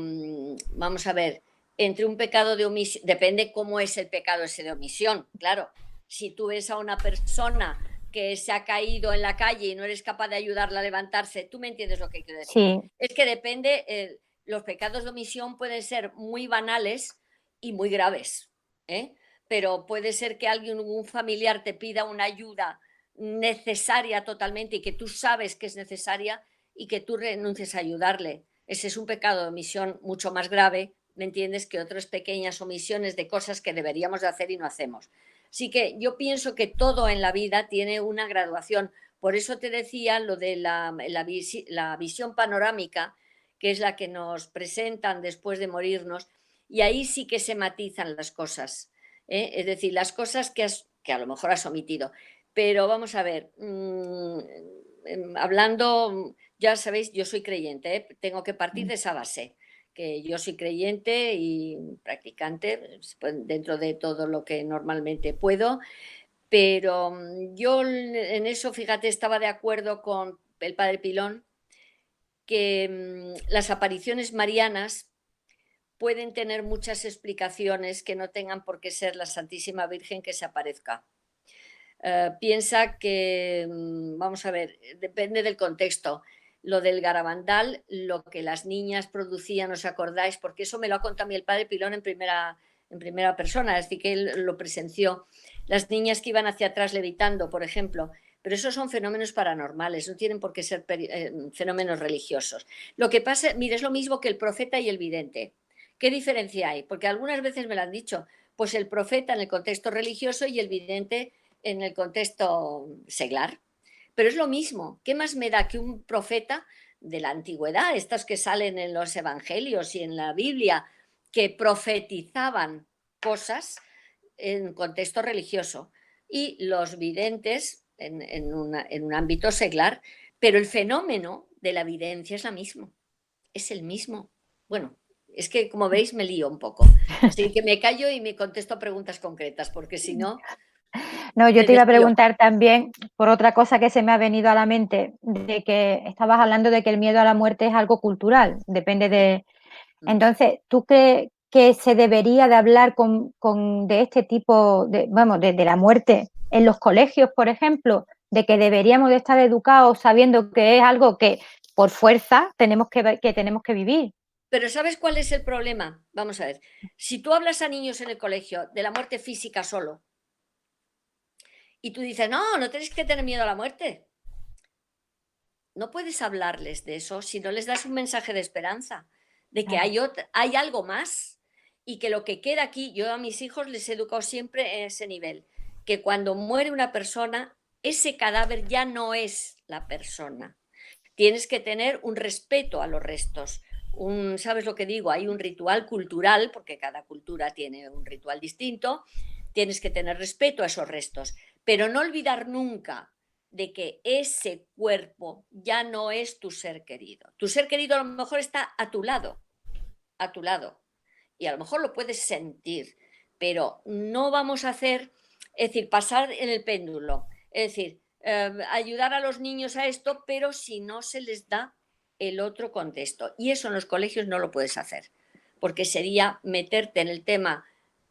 vamos a ver, entre un pecado de omisión, depende cómo es el pecado ese de omisión, claro. Si tú ves a una persona que se ha caído en la calle y no eres capaz de ayudarla a levantarse, tú me entiendes lo que quiero decir. sí, Es que depende, los pecados de omisión pueden ser muy banales y muy graves, ¿eh? Pero puede ser que un familiar te pida una ayuda necesaria totalmente y que tú sabes que es necesaria y que tú renuncies a ayudarle. Ese es un pecado de omisión mucho más grave, ¿me entiendes?, que otras pequeñas omisiones de cosas que deberíamos de hacer y no hacemos. Así que yo pienso que todo en la vida tiene una graduación. Por eso te decía lo de la visión panorámica, que es la que nos presentan después de morirnos, y ahí sí que se matizan las cosas, ¿eh? Es decir, las cosas que a lo mejor has omitido. Pero vamos a ver, hablando, ya sabéis, yo soy creyente, ¿eh? Tengo que partir de esa base, que yo soy creyente y practicante, pues, dentro de todo lo que normalmente puedo, pero yo en eso, fíjate, estaba de acuerdo con el padre Pilón, que las apariciones marianas pueden tener muchas explicaciones que no tengan por qué ser la Santísima Virgen que se aparezca. Piensa que, vamos a ver, depende del contexto. Lo del Garabandal, lo que las niñas producían, ¿os acordáis? Porque eso me lo ha contado a mí el padre Pilón en primera persona, es decir, que él lo presenció. Las niñas que iban hacia atrás levitando, por ejemplo. Pero esos son fenómenos paranormales, no tienen por qué ser fenómenos religiosos. Lo que pasa, mire, es lo mismo que el profeta y el vidente. ¿Qué diferencia hay? Porque algunas veces me lo han dicho, pues el profeta en el contexto religioso y el vidente en el contexto seglar. Pero es lo mismo. ¿Qué más me da que un profeta de la antigüedad, estos que salen en los evangelios y en la Biblia, que profetizaban cosas en contexto religioso, y los videntes en un ámbito seglar? Pero el fenómeno de la evidencia es la misma, es el mismo. Bueno, es que como veis me lío un poco, así que me callo y me contesto preguntas concretas, porque si no No, yo me te iba a desvío. preguntar también por otra cosa que se me ha venido a la mente, de que estabas hablando de que el miedo a la muerte es algo cultural, depende de... Entonces, ¿tú crees que se debería de hablar de este tipo, de la muerte en los colegios, por ejemplo? De que deberíamos de estar educados sabiendo que es algo que por fuerza tenemos que vivir. Pero ¿sabes cuál es el problema? Vamos a ver, si tú hablas a niños en el colegio de la muerte física solo, y tú dices, no, no tienes que tener miedo a la muerte, no puedes hablarles de eso si no les das un mensaje de esperanza, de que hay algo más, y que lo que queda aquí, yo a mis hijos les he educado siempre en ese nivel, que cuando muere una persona, ese cadáver ya no es la persona. Tienes que tener un respeto a los restos. ¿Sabes lo que digo? Hay un ritual cultural, porque cada cultura tiene un ritual distinto. Tienes que tener respeto a esos restos, pero no olvidar nunca de que ese cuerpo ya no es tu ser querido. Tu ser querido a lo mejor está a tu lado, y a lo mejor lo puedes sentir, pero no vamos a hacer, es decir, pasar en el péndulo, es decir, ayudar a los niños a esto, pero si no se les da el otro contexto. Y eso en los colegios no lo puedes hacer, porque sería meterte en el tema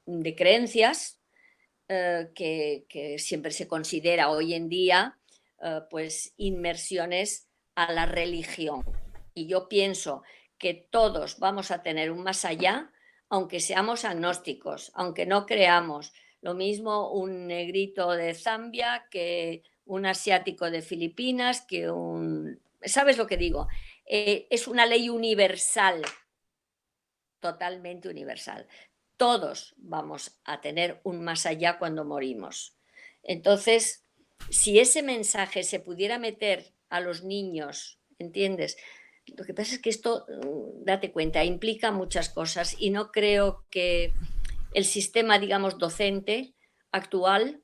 de creencias, que siempre se considera hoy en día, pues inmersiones a la religión. Y yo pienso que todos vamos a tener un más allá, aunque seamos agnósticos, aunque no creamos. Lo mismo un negrito de Zambia que un asiático de Filipinas, que un... ¿Sabes lo que digo? Es una ley universal, totalmente universal. Todos vamos a tener un más allá cuando morimos. Entonces, si ese mensaje se pudiera meter a los niños, ¿entiendes? Lo que pasa es que esto, date cuenta, implica muchas cosas, y no creo que el sistema, digamos, docente actual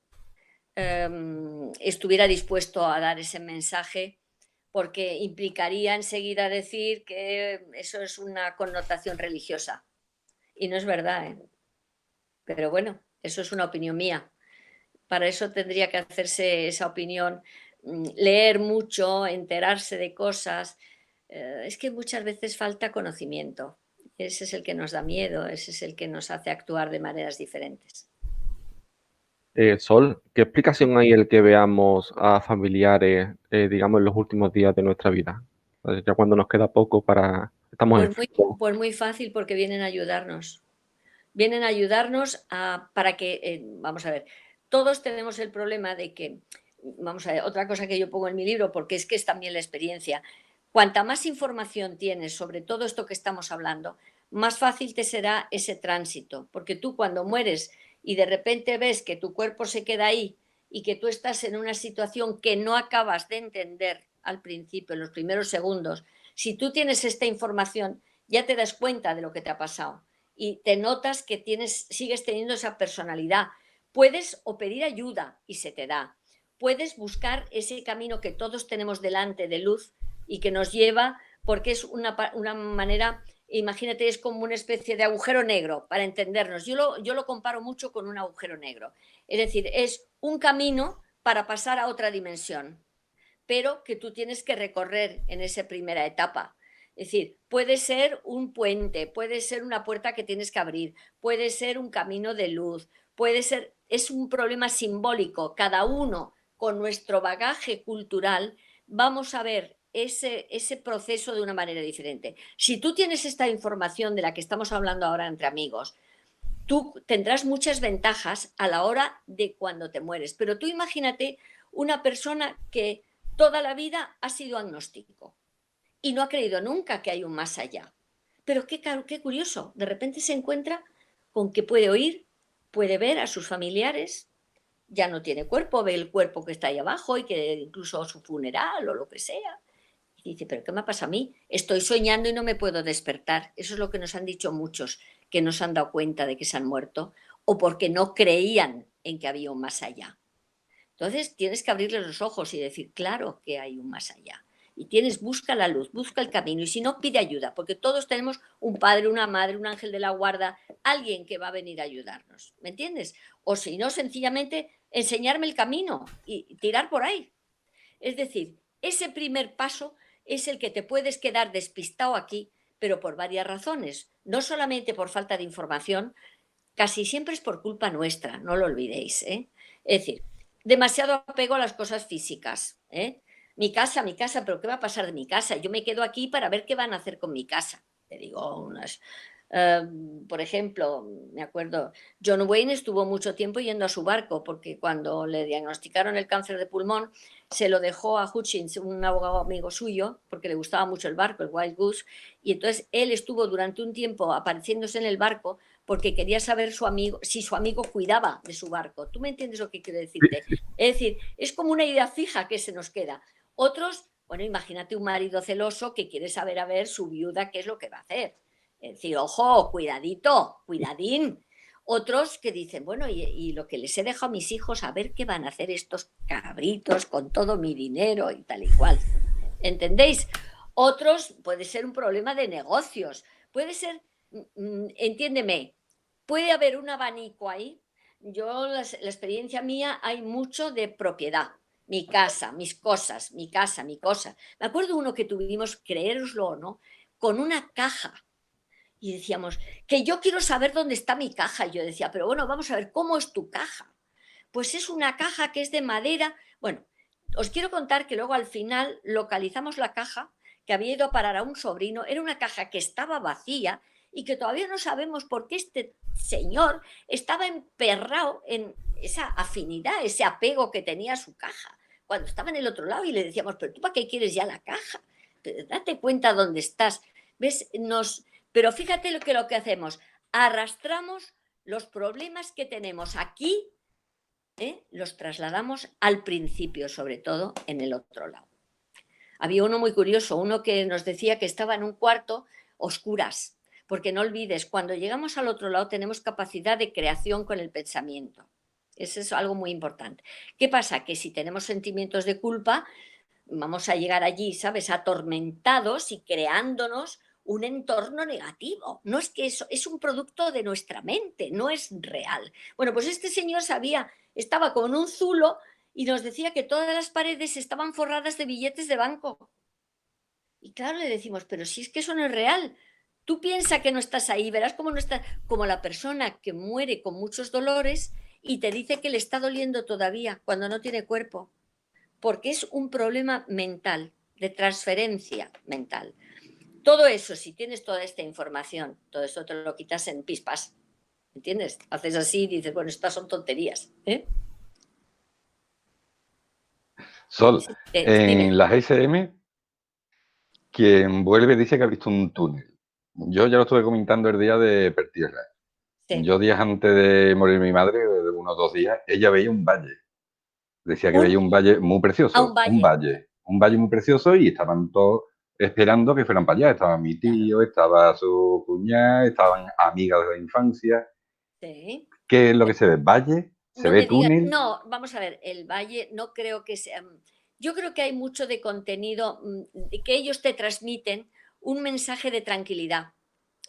estuviera dispuesto a dar ese mensaje, porque implicaría enseguida decir que eso es una connotación religiosa. Y no es verdad, ¿eh? Pero bueno, eso es una opinión mía. Para eso tendría que hacerse esa opinión, leer mucho, enterarse de cosas. Es que muchas veces falta conocimiento. Ese es el que nos da miedo, ese es el que nos hace actuar de maneras diferentes. Sol, ¿qué explicación hay el que veamos a familiares, digamos, en los últimos días de nuestra vida? Ya cuando nos queda poco para... Estamos enfermos. Pues muy fácil, porque vienen a ayudarnos. Vienen a ayudarnos para que, vamos a ver, todos tenemos el problema de que, vamos a ver, otra cosa que yo pongo en mi libro, porque es que es también la experiencia, cuanta más información tienes sobre todo esto que estamos hablando, más fácil te será ese tránsito, porque tú cuando mueres y de repente ves que tu cuerpo se queda ahí y que tú estás en una situación que no acabas de entender al principio, en los primeros segundos, si tú tienes esta información, ya te das cuenta de lo que te ha pasado y te notas que sigues teniendo esa personalidad. Puedes o pedir ayuda y se te da. Puedes buscar ese camino que todos tenemos delante de luz y que nos lleva, porque es una manera, imagínate, es como una especie de agujero negro, para entendernos. Yo lo comparo mucho con un agujero negro. Es decir, es un camino para pasar a otra dimensión, pero que tú tienes que recorrer en esa primera etapa. Es decir, puede ser un puente, puede ser una puerta que tienes que abrir, puede ser un camino de luz, puede ser, es un problema simbólico. Cada uno con nuestro bagaje cultural vamos a ver ese proceso de una manera diferente. Si tú tienes esta información de la que estamos hablando ahora entre amigos, tú tendrás muchas ventajas a la hora de cuando te mueres. Pero tú imagínate una persona que toda la vida ha sido agnóstico y no ha creído nunca que hay un más allá. Pero qué curioso, de repente se encuentra con que puede oír, puede ver a sus familiares, ya no tiene cuerpo, ve el cuerpo que está ahí abajo y que incluso su funeral o lo que sea. Y dice, ¿pero qué me pasa a mí? Estoy soñando y no me puedo despertar. Eso es lo que nos han dicho muchos, que no se han dado cuenta de que se han muerto o porque no creían en que había un más allá. Entonces tienes que abrirles los ojos y decir, claro que hay un más allá. Y busca la luz, busca el camino. Y si no, pide ayuda, porque todos tenemos un padre, una madre, un ángel de la guarda, alguien que va a venir a ayudarnos. ¿Me entiendes? O si no, sencillamente enseñarme el camino y tirar por ahí. Es decir, ese primer paso es el que te puedes quedar despistado aquí, pero por varias razones. No solamente por falta de información, casi siempre es por culpa nuestra, no lo olvidéis. Es decir, demasiado apego a las cosas físicas. Mi casa, pero ¿qué va a pasar de mi casa? Yo me quedo aquí para ver qué van a hacer con mi casa. Te digo por ejemplo, me acuerdo, John Wayne estuvo mucho tiempo yendo a su barco porque cuando le diagnosticaron el cáncer de pulmón se lo dejó a Hutchins, un abogado amigo suyo, porque le gustaba mucho el barco, el Wild Goose, y entonces él estuvo durante un tiempo apareciéndose en el barco porque quería saber si su amigo cuidaba de su barco. ¿Tú me entiendes lo que quiero decirte? Es decir, es como una idea fija que se nos queda. Otros, bueno, imagínate un marido celoso que quiere saber a ver su viuda qué es lo que va a hacer. Es decir, ojo, cuidadito, cuidadín. Otros que dicen, bueno, y lo que les he dejado a mis hijos, a ver qué van a hacer estos cabritos con todo mi dinero y tal y cual. ¿Entendéis? Otros puede ser un problema de negocios. Puede ser, entiéndeme, puede haber un abanico ahí. Yo, la experiencia mía, hay mucho de propiedad. Mi casa, mis cosas, mi casa, mi cosa. Me acuerdo uno que tuvimos, creéroslo o no, con una caja. Y decíamos, que yo quiero saber dónde está mi caja. Y yo decía, pero bueno, vamos a ver, ¿cómo es tu caja? Pues es una caja que es de madera. Bueno, os quiero contar que luego al final localizamos la caja que había ido a parar a un sobrino. Era una caja que estaba vacía y que todavía no sabemos por qué este señor estaba emperrado en esa afinidad, ese apego que tenía a su caja, cuando estaba en el otro lado y le decíamos, pero tú ¿para qué quieres ya la caja? Date cuenta dónde estás. ¿Ves? Pero fíjate lo que hacemos, arrastramos los problemas que tenemos aquí, los trasladamos al principio, sobre todo en el otro lado. Había uno muy curioso, uno que nos decía que estaba en un cuarto oscuras, porque no olvides, cuando llegamos al otro lado tenemos capacidad de creación con el pensamiento. Eso es algo muy importante. ¿Qué pasa? Que si tenemos sentimientos de culpa, vamos a llegar allí, ¿sabes?, atormentados y creándonos un entorno negativo. No es que eso es un producto de nuestra mente, no es real. Bueno, pues este señor estaba con un zulo y nos decía que todas las paredes estaban forradas de billetes de banco. Y claro, le decimos, pero si es que eso no es real. Tú piensas que no estás ahí, verás cómo no estás, como la persona que muere con muchos dolores y te dice que le está doliendo todavía cuando no tiene cuerpo, porque es un problema mental, de transferencia mental. Todo eso, si tienes toda esta información, todo eso te lo quitas en pispas, ¿entiendes? Haces así y dices, bueno, estas son tonterías. Sol, Dime. en las SM, quien vuelve dice que ha visto un túnel. Yo ya lo estuve comentando el día de Pertierra. Sí. Yo días antes de morir mi madre, de unos 2 días, ella veía un valle. Decía que veía un valle muy precioso. un valle. Un valle muy precioso y estaban todos esperando que fueran para allá. Estaba mi tío, estaba su cuñada, estaban amigas de la infancia. Sí. ¿Qué es lo que se ve? ¿Valle? ¿Se No ve me digas, túnel? no, vamos a ver, el valle no creo que sea. Yo creo que hay mucho de contenido que ellos te transmiten un mensaje de tranquilidad.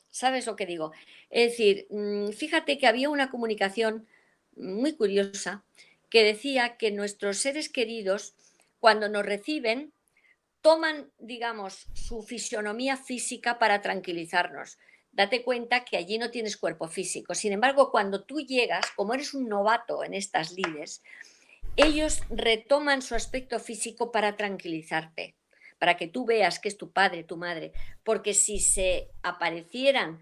¿Sabes lo que digo? Es decir, fíjate que había una comunicación muy curiosa que decía que nuestros seres queridos, cuando nos reciben, toman, digamos, su fisionomía física para tranquilizarnos. Date cuenta que allí no tienes cuerpo físico. Sin embargo, cuando tú llegas, como eres un novato en estas lides, ellos retoman su aspecto físico para tranquilizarte, para que tú veas que es tu padre, tu madre. Porque si se aparecieran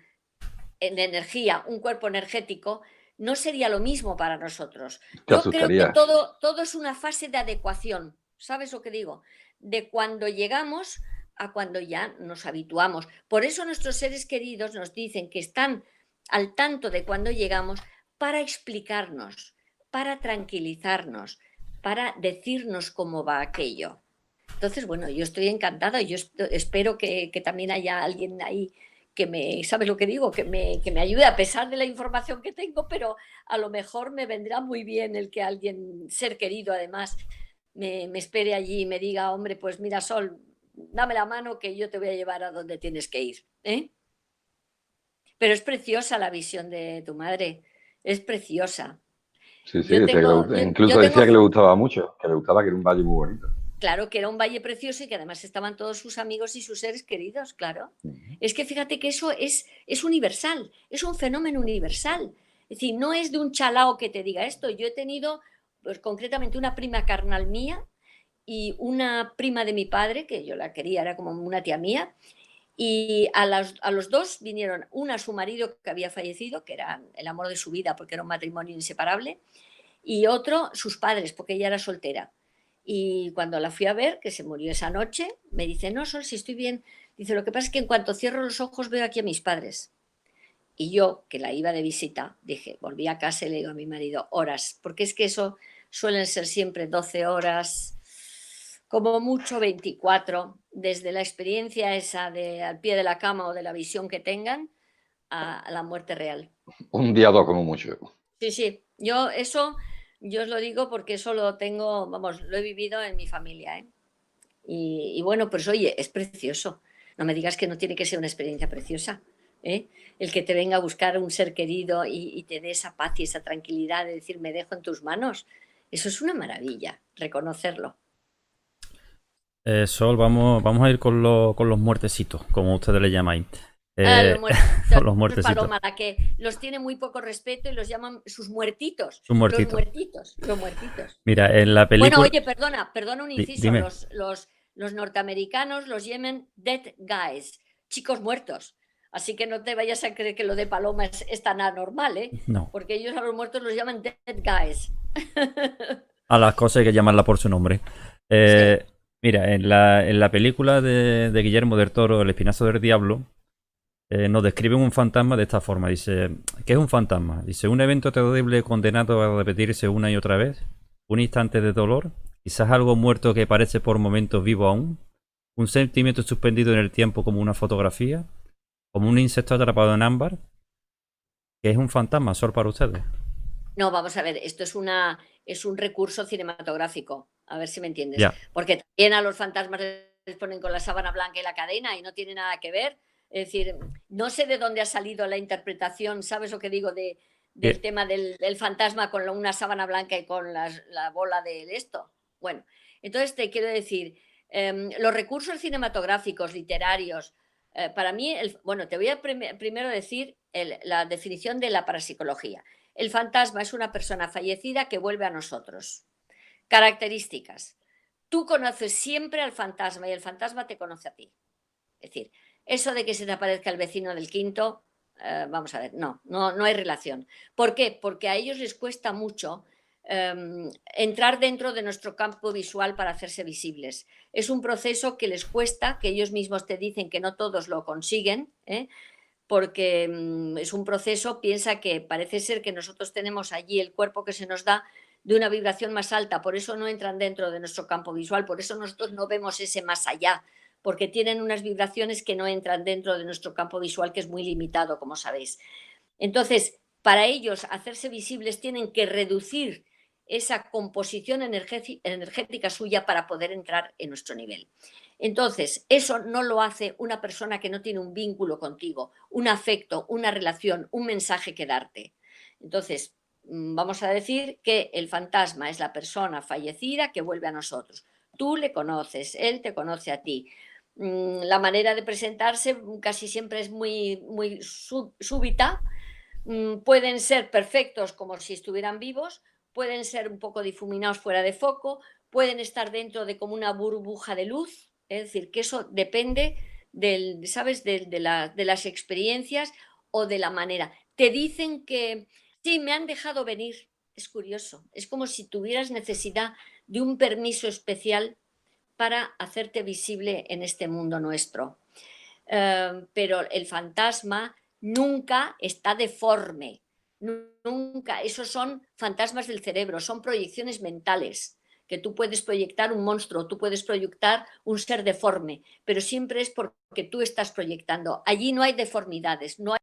en energía, un cuerpo energético, no sería lo mismo para nosotros. Te Yo creo que asustaría. todo es una fase de adecuación. ¿Sabes lo que digo? De cuando llegamos a cuando ya nos habituamos. Por eso nuestros seres queridos nos dicen que están al tanto de cuando llegamos para explicarnos, para tranquilizarnos, para decirnos cómo va aquello. Entonces, bueno, yo estoy encantada y yo espero que también haya alguien ahí que me, ¿sabes lo que digo? Que me ayude a pesar de la información que tengo, pero a lo mejor me vendrá muy bien el que alguien, ser querido además, me espere allí y me diga, hombre, pues mira, Sol, dame la mano que yo te voy a llevar a donde tienes que ir. ¿Eh? Pero es preciosa la visión de tu madre, es preciosa. Sí, sí, Yo tengo, incluso yo tengo decía que le gustaba mucho, que le gustaba, que era un valle muy bonito. Claro, que era un valle precioso y que además estaban todos sus amigos y sus seres queridos, claro. Es que fíjate que eso es universal, es un fenómeno universal. Es decir, no es de un chalao que te diga esto. Yo he tenido, pues concretamente, una prima carnal mía y una prima de mi padre, que yo la quería, era como una tía mía, y a los dos vinieron, una su marido que había fallecido, que era el amor de su vida porque era un matrimonio inseparable, y otro sus padres, porque ella era soltera. Y cuando la fui a ver, que se murió esa noche, me dice, no, Sol, si estoy bien. Dice, lo que pasa es que en cuanto cierro los ojos veo aquí a mis padres. Y yo, que la iba de visita, dije, volví a casa y le digo a mi marido, horas, porque es que eso suelen ser siempre 12 horas, como mucho 24, desde la experiencia esa de al pie de la cama o de la visión que tengan a la muerte real. Un día o dos como mucho. Sí, sí, yo os lo digo porque eso lo tengo, vamos, lo he vivido en mi familia, ¿eh? Y bueno, pues oye, es precioso. No me digas que no tiene que ser una experiencia preciosa, ¿eh? El que te venga a buscar un ser querido y te dé esa paz y esa tranquilidad de decir, me dejo en tus manos. Eso es una maravilla, reconocerlo. Sol, vamos a ir con los muertecitos, como ustedes le llamáis. Los Con los muertitos, muertecitos. Paloma, la que los tiene muy poco respeto y los llaman sus muertitos. Sus muertitos. Los muertitos. Mira, en la película. Bueno, oye, perdona un inciso. Dime. Los norteamericanos los llaman dead guys, chicos muertos. Así que no te vayas a creer que lo de Paloma es tan anormal, ¿eh? No. Porque ellos a los muertos los llaman dead guys. A las cosas hay que llamarlas por su nombre. Sí. Mira, en la película de Guillermo del Toro, El Espinazo del Diablo, nos describen un fantasma de esta forma. Dice, ¿qué es un fantasma? Dice, un evento terrible condenado a repetirse una y otra vez, un instante de dolor, quizás algo muerto que parece por momentos vivo aún, un sentimiento suspendido en el tiempo como una fotografía, como un insecto atrapado en ámbar. ¿Qué es un fantasma, Sol, para ustedes? No, vamos a ver, esto es un recurso cinematográfico, a ver si me entiendes. Ya. Porque también a los fantasmas les ponen con la sábana blanca y la cadena y no tiene nada que ver. Es decir, no sé de dónde ha salido la interpretación, ¿sabes lo que digo? Del tema del fantasma con una sábana blanca y con la bola de esto. Bueno, entonces te quiero decir, los recursos cinematográficos, literarios, para mí, bueno, te voy a primero decir la definición de la parapsicología. El fantasma es una persona fallecida que vuelve a nosotros. Características. Tú conoces siempre al fantasma y el fantasma te conoce a ti. Es decir, eso de que se te aparezca el vecino del quinto, vamos a ver, no hay relación. ¿Por qué? Porque a ellos les cuesta mucho entrar dentro de nuestro campo visual para hacerse visibles. Es un proceso que les cuesta, que ellos mismos te dicen que no todos lo consiguen, porque es un proceso, piensa que parece ser que nosotros tenemos allí el cuerpo que se nos da de una vibración más alta, por eso no entran dentro de nuestro campo visual, por eso nosotros no vemos ese más allá, porque tienen unas vibraciones que no entran dentro de nuestro campo visual, que es muy limitado, como sabéis. Entonces, para ellos hacerse visibles tienen que reducir esa composición energética suya para poder entrar en nuestro nivel. Entonces, eso no lo hace una persona que no tiene un vínculo contigo, un afecto, una relación, un mensaje que darte. Entonces, vamos a decir que el fantasma es la persona fallecida que vuelve a nosotros. Tú le conoces, él te conoce a ti. La manera de presentarse casi siempre es muy, muy súbita. Pueden ser perfectos como si estuvieran vivos, pueden ser un poco difuminados fuera de foco, pueden estar dentro de como una burbuja de luz, es decir, que eso depende ¿sabes? De las experiencias o de la manera. Te dicen que sí, me han dejado venir, es curioso, es como si tuvieras necesidad de un permiso especial para hacerte visible en este mundo nuestro. Pero el fantasma nunca está deforme, nunca. Esos son fantasmas del cerebro, son proyecciones mentales, que tú puedes proyectar un monstruo, tú puedes proyectar un ser deforme, pero siempre es porque tú estás proyectando. Allí no hay deformidades, no hay...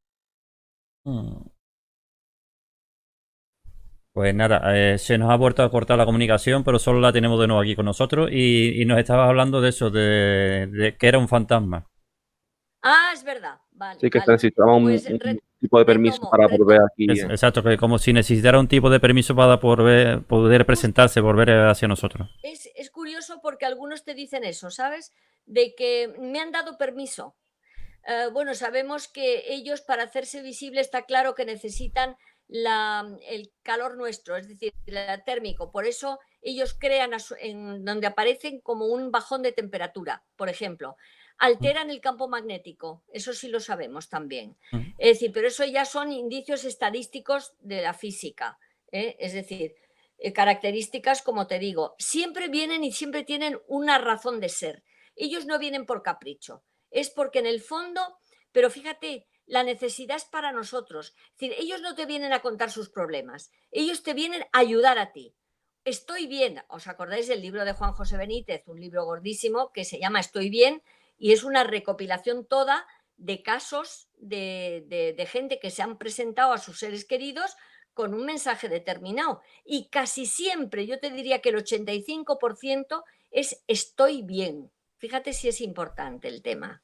Pues nada, se nos ha vuelto a cortar la comunicación, pero solo la tenemos de nuevo aquí con nosotros y nos estabas hablando de eso, de que era un fantasma. Ah, es verdad, vale, Sí, que se vale. necesitaba Pues un tipo de permiso para volver aquí. Exacto, que como si necesitara un tipo de permiso para poder presentarse, volver hacia nosotros. Es curioso porque algunos te dicen eso, ¿sabes? De que me han dado permiso. Bueno, sabemos que ellos para hacerse visible está claro que necesitan el calor nuestro, es decir, el térmico. Por eso ellos crean en donde aparecen como un bajón de temperatura, por ejemplo. Alteran el campo magnético, eso sí lo sabemos también. Es decir, pero eso ya son indicios estadísticos de la física. Es decir, características, como te digo, siempre vienen y siempre tienen una razón de ser. Ellos no vienen por capricho. Es porque en el fondo, pero fíjate, la necesidad es para nosotros. Es decir, ellos no te vienen a contar sus problemas, ellos te vienen a ayudar a ti. Estoy bien, ¿os acordáis del libro de Juan José Benítez? Un libro gordísimo que se llama Estoy bien y es una recopilación toda de casos de gente que se han presentado a sus seres queridos con un mensaje determinado. Y casi siempre, yo te diría que el 85% es estoy bien. Fíjate si es importante el tema.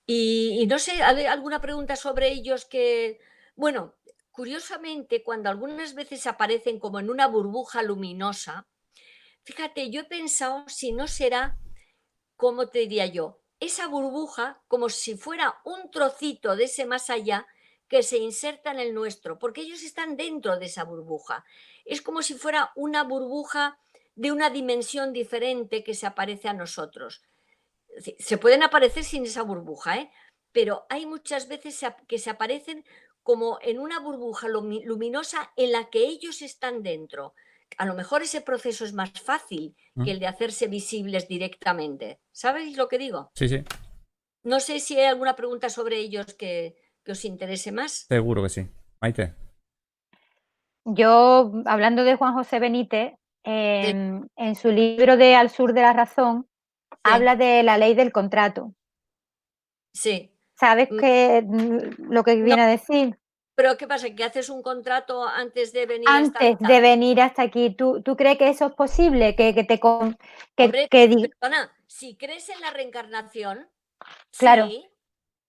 Y no sé, ¿alguna pregunta sobre ellos que... Bueno, curiosamente, cuando algunas veces aparecen como en una burbuja luminosa, fíjate, yo he pensado si no será, ¿cómo te diría yo? Esa burbuja como si fuera un trocito de ese más allá que se inserta en el nuestro, porque ellos están dentro de esa burbuja. Es como si fuera una burbuja de una dimensión diferente que se aparece a nosotros. Se pueden aparecer sin esa burbuja, pero hay muchas veces que se aparecen como en una burbuja luminosa en la que ellos están dentro. A lo mejor ese proceso es más fácil que el de hacerse visibles directamente. ¿Sabéis lo que digo? Sí, sí. No sé si hay alguna pregunta sobre ellos que os interese más. Seguro que sí. Maite. Yo, hablando de Juan José Benítez, en su libro de Al sur de la razón, habla de la ley del contrato. Sí. ¿Sabes lo que viene a decir? Pero ¿qué pasa? ¿Que haces un contrato antes de venir Antes de venir hasta aquí, ¿tú crees que eso es posible? Hombre, perdona, si crees en la reencarnación, claro. sí,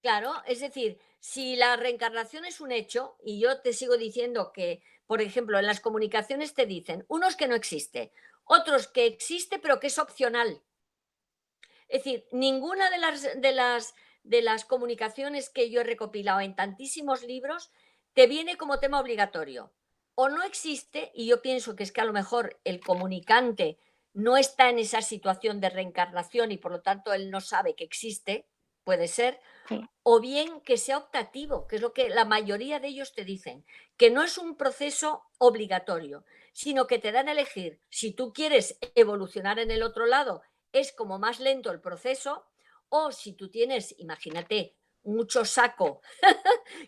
claro, es decir, si la reencarnación es un hecho, y yo te sigo diciendo que, por ejemplo, en las comunicaciones te dicen, unos que no existe, otros que existe pero que es opcional. Es decir, ninguna de las comunicaciones que yo he recopilado en tantísimos libros te viene como tema obligatorio. O no existe, y yo pienso que es que a lo mejor el comunicante no está en esa situación de reencarnación y por lo tanto él no sabe que existe, puede ser, Sí. o bien que sea optativo, que es lo que la mayoría de ellos te dicen, que no es un proceso obligatorio, sino que te dan a elegir. Si tú quieres evolucionar en el otro lado, es como más lento el proceso, o si tú tienes, imagínate, mucho saco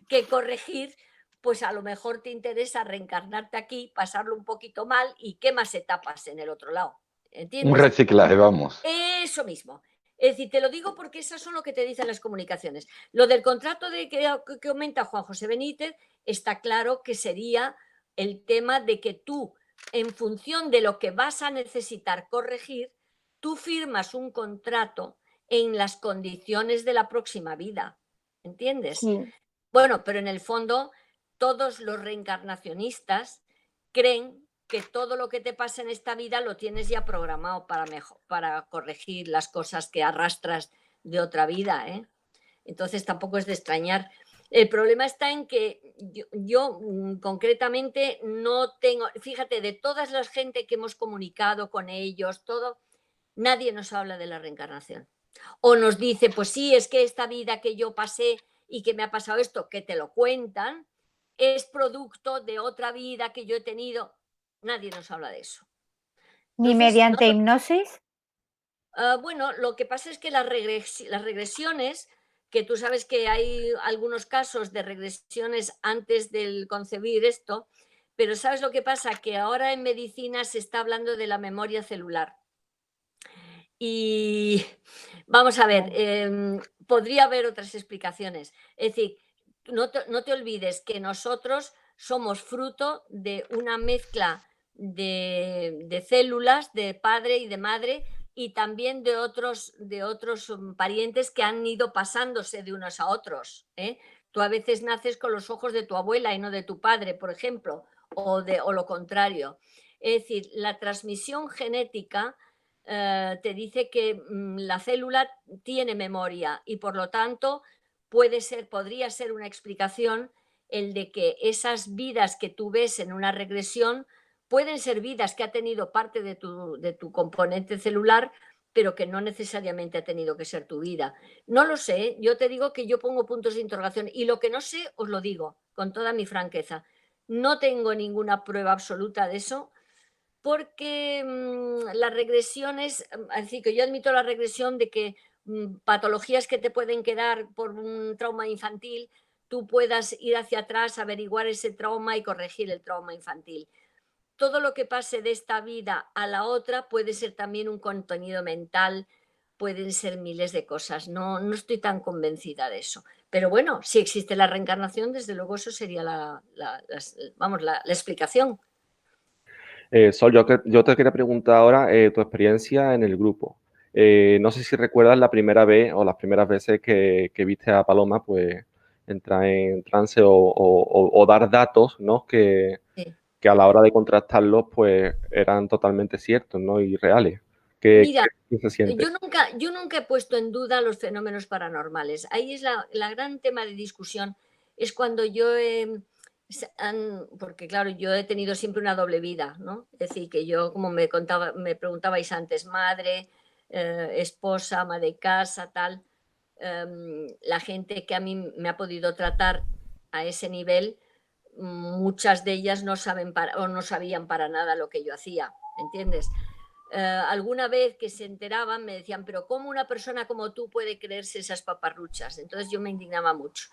que corregir, pues a lo mejor te interesa reencarnarte aquí, pasarlo un poquito mal y qué más etapas en el otro lado. Un ¿Entiendes? reciclaje, vamos. Eso mismo. Es decir, te lo digo porque eso son lo que te dicen las comunicaciones. Lo del contrato que aumenta Juan José Benítez, está claro que sería el tema de que tú, en función de lo que vas a necesitar corregir, tú firmas un contrato en las condiciones de la próxima vida. ¿Entiendes? Sí. Bueno, pero en el fondo, todos los reencarnacionistas creen que todo lo que te pasa en esta vida lo tienes ya programado para corregir las cosas que arrastras de otra vida, ¿eh? Entonces tampoco es de extrañar. El problema está en que yo concretamente no tengo, fíjate, de todas las gente que hemos comunicado con ellos, todo, nadie nos habla de la reencarnación. O nos dice, pues sí, es que esta vida que yo pasé y que me ha pasado esto, que te lo cuentan, es producto de otra vida que yo he tenido. Nadie nos habla de eso. Ni Entonces, mediante hipnosis. bueno, lo que pasa es que las regresiones, que tú sabes que hay algunos casos de regresiones antes del concebir esto, pero ¿sabes lo que pasa? Que ahora en medicina se está hablando de la memoria celular. Y vamos a ver, podría haber otras explicaciones. Es decir, no te olvides que nosotros somos fruto de una mezcla de células de padre y de madre y también de otros parientes que han ido pasándose de unos a otros, ¿eh? Tú a veces naces con los ojos de tu abuela y no de tu padre, por ejemplo, o lo contrario. Es decir, la transmisión genética te dice que la célula tiene memoria y por lo tanto podría ser una explicación el de que esas vidas que tú ves en una regresión pueden ser vidas que ha tenido parte de tu componente celular, pero que no necesariamente ha tenido que ser tu vida. No lo sé, yo te digo que yo pongo puntos de interrogación y lo que no sé os lo digo con toda mi franqueza. No tengo ninguna prueba absoluta de eso, porque las regresiones, así que yo admito la regresión de que patologías que te pueden quedar por un trauma infantil, tú puedas ir hacia atrás, averiguar ese trauma y corregir el trauma infantil. Todo lo que pase de esta vida a la otra puede ser también un contenido mental, pueden ser miles de cosas. No, no estoy tan convencida de eso. Pero bueno, si existe la reencarnación, desde luego eso sería la explicación. Sol, yo te quería preguntar ahora tu experiencia en el grupo. No sé si recuerdas la primera vez o las primeras veces que viste a Paloma, pues entrar en trance o dar datos, ¿no? Que a la hora de contrastarlos, pues eran totalmente ciertos, ¿no? Y reales. Mira, ¿Qué se siente? yo nunca he puesto en duda los fenómenos paranormales. Ahí es la gran tema de discusión, es cuando porque claro, yo he tenido siempre una doble vida, ¿no? Es decir, que yo, como me preguntabais antes, madre, esposa, ama de casa, tal, la gente que a mí me ha podido tratar a ese nivel, muchas de ellas no sabían para nada lo que yo hacía, ¿entiendes? Alguna vez que se enteraban me decían, pero ¿cómo una persona como tú puede creerse esas paparruchas? Entonces yo me indignaba mucho.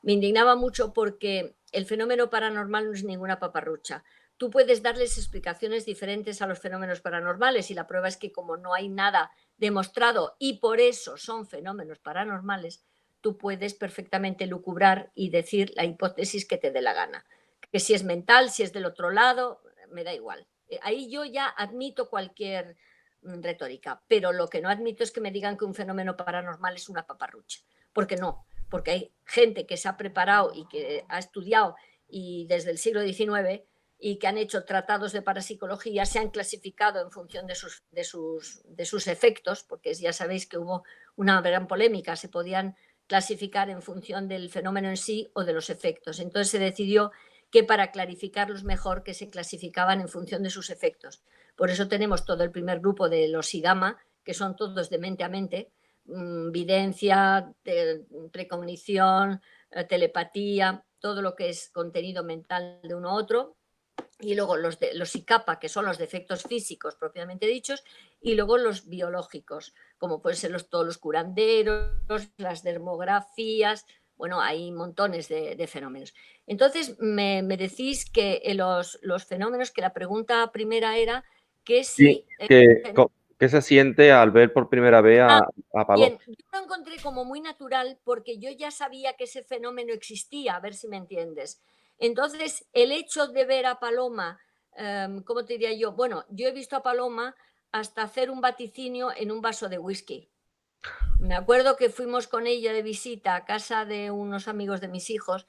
Me indignaba mucho porque el fenómeno paranormal no es ninguna paparrucha. Tú puedes darles explicaciones diferentes a los fenómenos paranormales y la prueba es que como no hay nada demostrado y por eso son fenómenos paranormales, tú puedes perfectamente lucubrar y decir la hipótesis que te dé la gana. Que si es mental, si es del otro lado, me da igual. Ahí yo ya admito cualquier retórica, pero lo que no admito es que me digan que un fenómeno paranormal es una paparrucha, porque no, porque hay gente que se ha preparado y que ha estudiado y desde el siglo XIX y que han hecho tratados de parapsicología, se han clasificado en función de sus efectos, porque ya sabéis que hubo una gran polémica, se podían clasificar en función del fenómeno en sí o de los efectos. Entonces se decidió que para clarificarlos mejor que se clasificaban en función de sus efectos. Por eso tenemos todo el primer grupo de los IGAMA, que son todos de mente a mente, videncia, precognición, telepatía, todo lo que es contenido mental de uno a otro, y luego los ICAPA, que son los defectos físicos propiamente dichos, y luego los biológicos, como pueden ser todos los curanderos, las dermografías, Bueno, hay montones de fenómenos. Entonces, me decís que los fenómenos, que la pregunta primera era que Sí, si... ¿qué se siente al ver por primera vez a Paloma? Bien, yo lo encontré como muy natural porque yo ya sabía que ese fenómeno existía, a ver si me entiendes. Entonces, el hecho de ver a Paloma, ¿cómo te diría yo? Bueno, yo he visto a Paloma hasta hacer un vaticinio en un vaso de whisky. Me acuerdo que fuimos con ella de visita a casa de unos amigos de mis hijos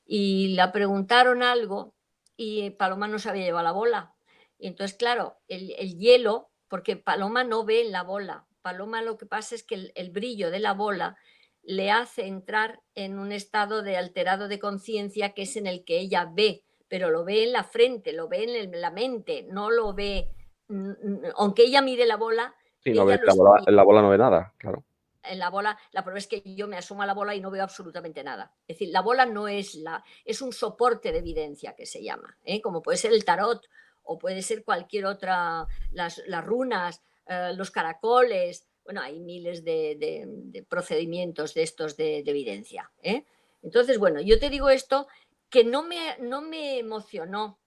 y la preguntaron algo y Paloma no se había llevado la bola. Y entonces, claro, el hielo, porque Paloma no ve en la bola. Paloma, lo que pasa es que el brillo de la bola le hace entrar en un estado de alterado de conciencia, que es en el que ella ve, pero lo ve en la frente, lo ve en la mente, no lo ve, aunque ella mire la bola, Sí, no ella ve lo la está bola, viendo en la bola no ve nada, claro. en la bola. La prueba es que yo me asomo a la bola y no veo absolutamente nada. Es decir, la bola no es es un soporte de evidencia, que se llama, como puede ser el tarot o puede ser cualquier otra, las runas, los caracoles. Bueno, hay miles de procedimientos de estos de evidencia. Entonces, bueno, yo te digo esto que no me emocionó.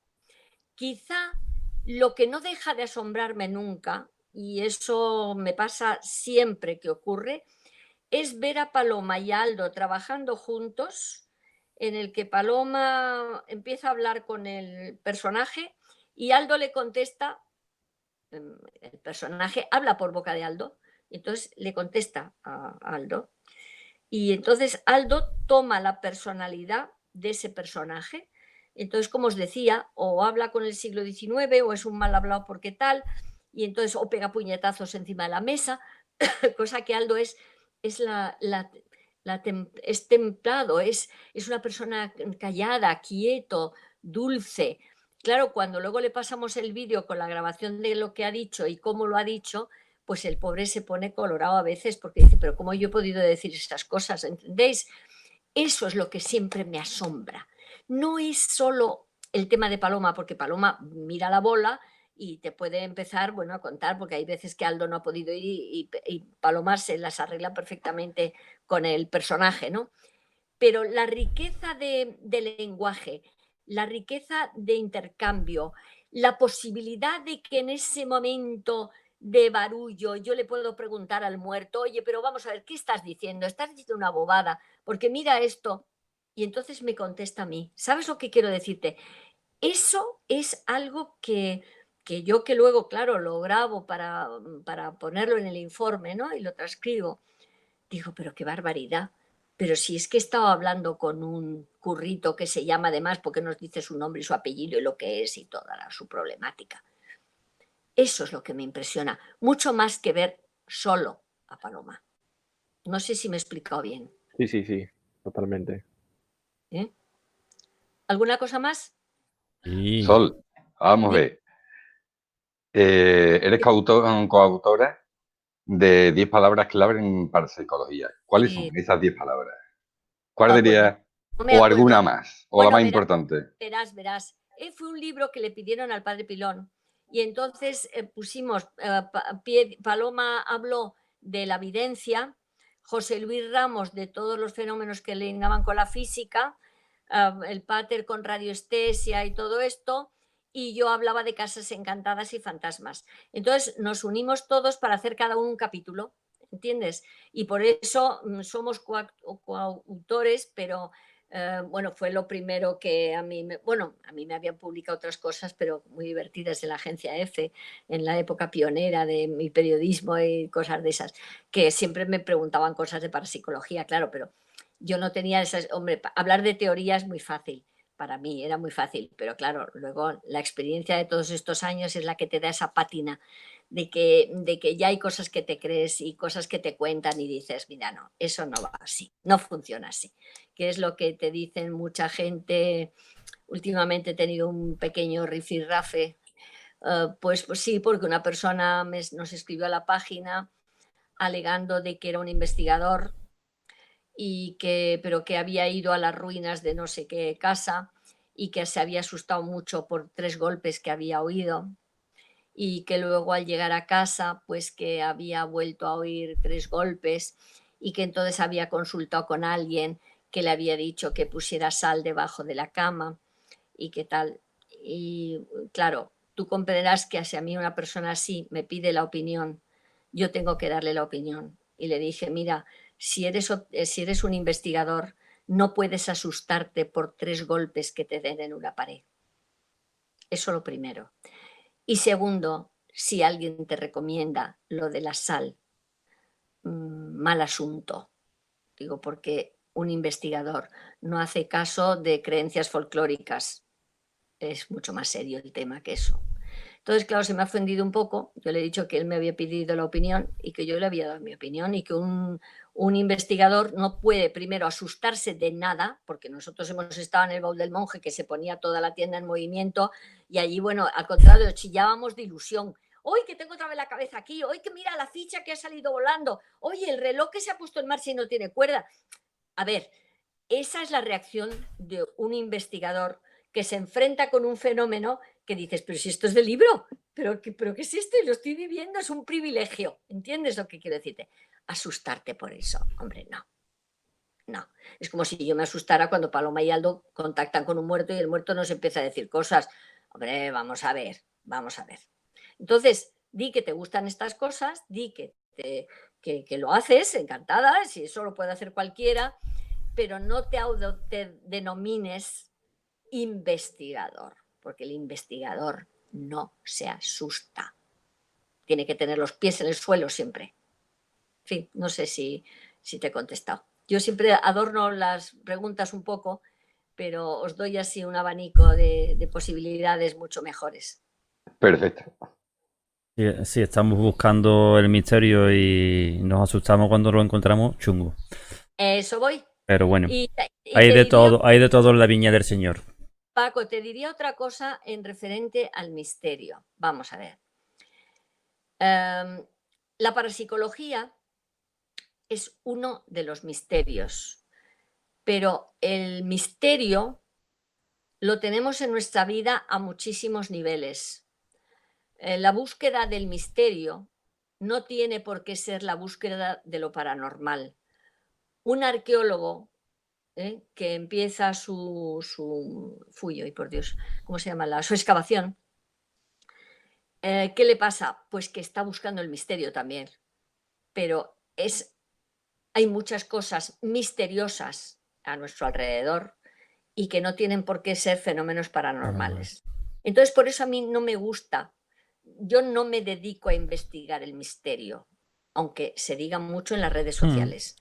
Quizá lo que no deja de asombrarme nunca, y eso me pasa siempre que ocurre, es ver a Paloma y a Aldo trabajando juntos, en el que Paloma empieza a hablar con el personaje y Aldo le contesta, el personaje habla por boca de Aldo, y entonces le contesta a Aldo. Y entonces Aldo toma la personalidad de ese personaje. Entonces, como os decía, o habla con el siglo XIX o es un mal hablado porque tal, y entonces o pega puñetazos encima de la mesa, cosa que Aldo es es templado, es una persona callada, quieto, dulce. Claro, cuando luego le pasamos el vídeo con la grabación de lo que ha dicho y cómo lo ha dicho, pues el pobre se pone colorado a veces porque dice, pero ¿cómo yo he podido decir estas cosas? ¿Entendéis? Eso es lo que siempre me asombra. No es solo el tema de Paloma, porque Paloma mira la bola y te puede empezar, bueno, a contar, porque hay veces que Aldo no ha podido ir y Paloma se las arregla perfectamente con el personaje, ¿no? Pero la riqueza de lenguaje, la riqueza de intercambio, la posibilidad de que en ese momento de barullo yo le puedo preguntar al muerto, oye, pero vamos a ver, ¿qué estás diciendo? Estás diciendo una bobada, porque mira esto. Y entonces me contesta a mí. ¿Sabes lo que quiero decirte? Eso es algo que yo, que luego, claro, lo grabo para ponerlo en el informe, ¿no? Y lo transcribo. Digo, pero qué barbaridad. Pero si es que estaba hablando con un currito que se llama además, porque nos dice su nombre y su apellido y lo que es y toda su problemática. Eso es lo que me impresiona, mucho más que ver solo a Paloma. No sé si me he explicado bien. Sí, sí, sí, totalmente. ¿eh? ¿Alguna cosa más? Sí. Sol, vamos a ver. Eres coautora de 10 palabras clave en parapsicología. ¿Cuáles son Sí. esas 10 palabras? ¿Cuál Pues dirías? no me O acuerdo. alguna más, o la Bueno, más importante. verás. Fue un libro que le pidieron al padre Pilón y entonces pusimos, Paloma habló de la evidencia, José Luis Ramos de todos los fenómenos que le ligaban con la física, el pater con radiestesia y todo esto, y yo hablaba de casas encantadas y fantasmas. Entonces nos unimos todos para hacer cada uno un capítulo, ¿entiendes? Y por eso somos coautores, pero bueno, fue lo primero que a mí me habían publicado otras cosas, pero muy divertidas, en la agencia F, en la época pionera de mi periodismo y cosas de esas, que siempre me preguntaban cosas de parapsicología, claro, pero yo no tenía esas, hombre, hablar de teoría es muy fácil, para mí era muy fácil, pero claro, luego la experiencia de todos estos años es la que te da esa pátina de que ya hay cosas que te crees y cosas que te cuentan y dices, mira, no, eso no va así, no funciona así, que es lo que te dicen mucha gente. Últimamente he tenido un pequeño rifirrafe, pues sí, porque una persona nos escribió a la página alegando de que era un investigador pero que había ido a las ruinas de no sé qué casa y que se había asustado mucho por 3 golpes que había oído y que luego al llegar a casa pues que había vuelto a oír 3 golpes y que entonces había consultado con alguien que le había dicho que pusiera sal debajo de la cama y qué tal. Y claro, tú comprenderás que si a mí una persona así me pide la opinión, yo tengo que darle la opinión. Y le dije, mira, si eres un investigador, no puedes asustarte por 3 golpes que te den en una pared. Eso lo primero. Y segundo, si alguien te recomienda lo de la sal, mal asunto. Digo, porque un investigador no hace caso de creencias folclóricas. Es mucho más serio el tema que eso. Entonces, claro, se me ha ofendido un poco. Yo le he dicho que él me había pedido la opinión y que yo le había dado mi opinión y que un investigador no puede primero asustarse de nada, porque nosotros hemos estado en el baúl del monje que se ponía toda la tienda en movimiento y allí, bueno, al contrario, chillábamos de ilusión. Hoy que tengo otra vez la cabeza aquí, hoy que mira la ficha que ha salido volando, oye, el reloj que se ha puesto en marcha y no tiene cuerda. A ver, esa es la reacción de un investigador que se enfrenta con un fenómeno que dices, pero si esto es del libro, pero ¿qué es esto? Y lo estoy viviendo, es un privilegio. ¿Entiendes lo que quiero decirte? Asustarte por eso, hombre, no. No, es como si yo me asustara cuando Paloma y Aldo contactan con un muerto y el muerto nos empieza a decir cosas. Hombre, vamos a ver, vamos a ver. Entonces, di que te gustan estas cosas, di que lo haces, encantada, si eso lo puede hacer cualquiera, pero no te denomines investigador, porque el investigador no se asusta. Tiene que tener los pies en el suelo siempre. En fin, no sé si te he contestado. Yo siempre adorno las preguntas un poco, pero os doy así un abanico de posibilidades mucho mejores. Perfecto. Si estamos buscando el misterio y nos asustamos cuando lo encontramos, chungo. Eso voy. Pero bueno, Y hay de todo en la viña del Señor. Paco, te diría otra cosa en referente al misterio. Vamos a ver. La parapsicología es uno de los misterios, pero el misterio lo tenemos en nuestra vida a muchísimos niveles. La búsqueda del misterio no tiene por qué ser la búsqueda de lo paranormal. Un arqueólogo que empieza su excavación, ¿qué le pasa? Pues que está buscando el misterio también, pero hay muchas cosas misteriosas a nuestro alrededor y que no tienen por qué ser fenómenos paranormales. Entonces, por eso a mí no me gusta. Yo no me dedico a investigar el misterio, aunque se diga mucho en las redes sociales.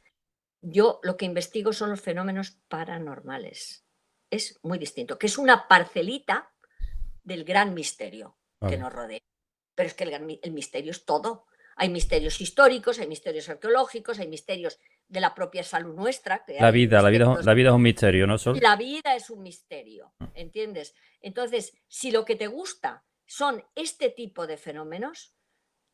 Yo lo que investigo son los fenómenos paranormales. Es muy distinto, que es una parcelita del gran misterio que nos rodea. Pero es que el misterio es todo. Hay misterios históricos, hay misterios arqueológicos, hay misterios de la propia salud nuestra. La vida es un misterio, ¿no, Sol? La vida es un misterio, ¿entiendes? Entonces, si lo que te gusta son este tipo de fenómenos,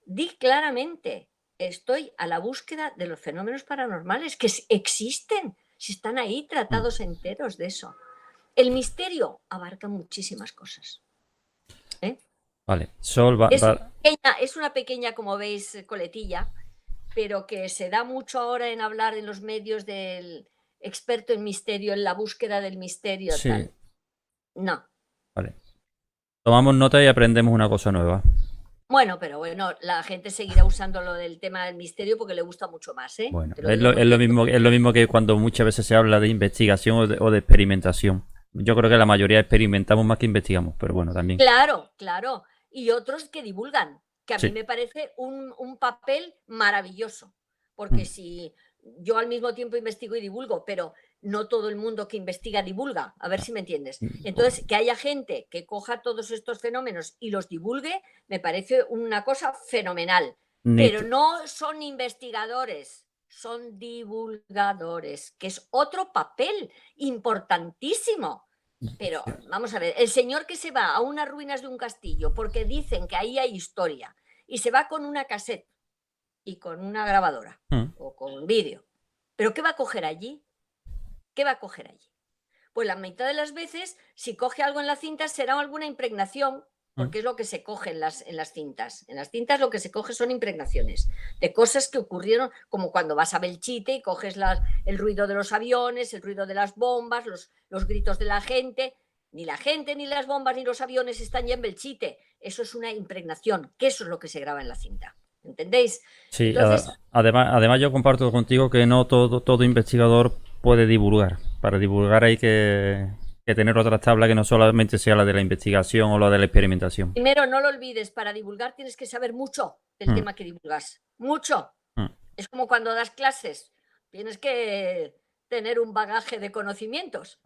di claramente, estoy a la búsqueda de los fenómenos paranormales que existen, si están ahí tratados enteros de eso. El misterio abarca muchísimas cosas. Vale, Sol es una pequeña, como veis, coletilla, pero que se da mucho ahora en hablar en los medios del experto en misterio, en la búsqueda del misterio. Sí. Tal. No. Vale. Tomamos nota y aprendemos una cosa nueva. Bueno, pero bueno, la gente seguirá usando lo del tema del misterio porque le gusta mucho más, ¿eh? Bueno, es lo mismo que cuando muchas veces se habla de investigación o de experimentación. Yo creo que la mayoría experimentamos más que investigamos, pero bueno, también. Claro, claro. Y otros que divulgan, que a Sí. mí me parece un papel maravilloso, porque si yo al mismo tiempo investigo y divulgo, pero no todo el mundo que investiga divulga, a ver si me entiendes. Entonces, que haya gente que coja todos estos fenómenos y los divulgue, me parece una cosa fenomenal. Pero no son investigadores, son divulgadores, que es otro papel importantísimo. Pero vamos a ver, el señor que se va a unas ruinas de un castillo porque dicen que ahí hay historia y se va con una cassette y con una grabadora o con un vídeo, ¿pero qué va a coger allí? ¿Qué va a coger allí? Pues la mitad de las veces, si coge algo en la cinta, será alguna impregnación porque es lo que se coge en las cintas. En las cintas lo que se coge son impregnaciones de cosas que ocurrieron, como cuando vas a Belchite y coges el ruido de los aviones, el ruido de las bombas, los gritos de la gente. Ni la gente, ni las bombas, ni los aviones están ya en Belchite. Eso es una impregnación, que eso es lo que se graba en la cinta. ¿Entendéis? Sí, Entonces, además yo comparto contigo que no todo investigador puede divulgar. Para divulgar hay que tener otras tablas que no solamente sea la de la investigación o la de la experimentación. primero, no lo olvides, para divulgar tienes que saber mucho del tema que divulgas. Mucho. Es como cuando das clases. Tienes que tener un bagaje de conocimientos.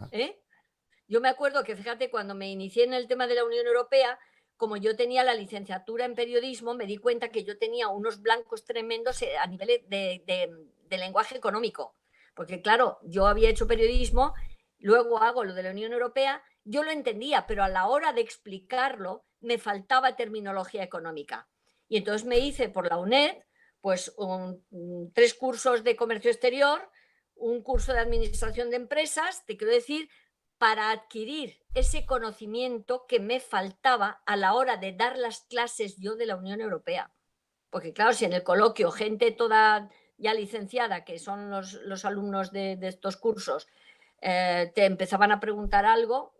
Yo me acuerdo que, fíjate, cuando me inicié en el tema de la Unión Europea, como yo tenía la licenciatura en periodismo, me di cuenta que yo tenía unos blancos tremendos a nivel de lenguaje económico. Porque, claro, yo había hecho periodismo, luego hago lo de la Unión Europea, yo lo entendía, pero a la hora de explicarlo me faltaba terminología económica. Y entonces me hice por la UNED pues 3 cursos de comercio exterior, un curso de administración de empresas, te quiero decir, para adquirir ese conocimiento que me faltaba a la hora de dar las clases yo de la Unión Europea. Porque claro, si en el coloquio gente toda ya licenciada, que son los alumnos de estos cursos, te empezaban a preguntar algo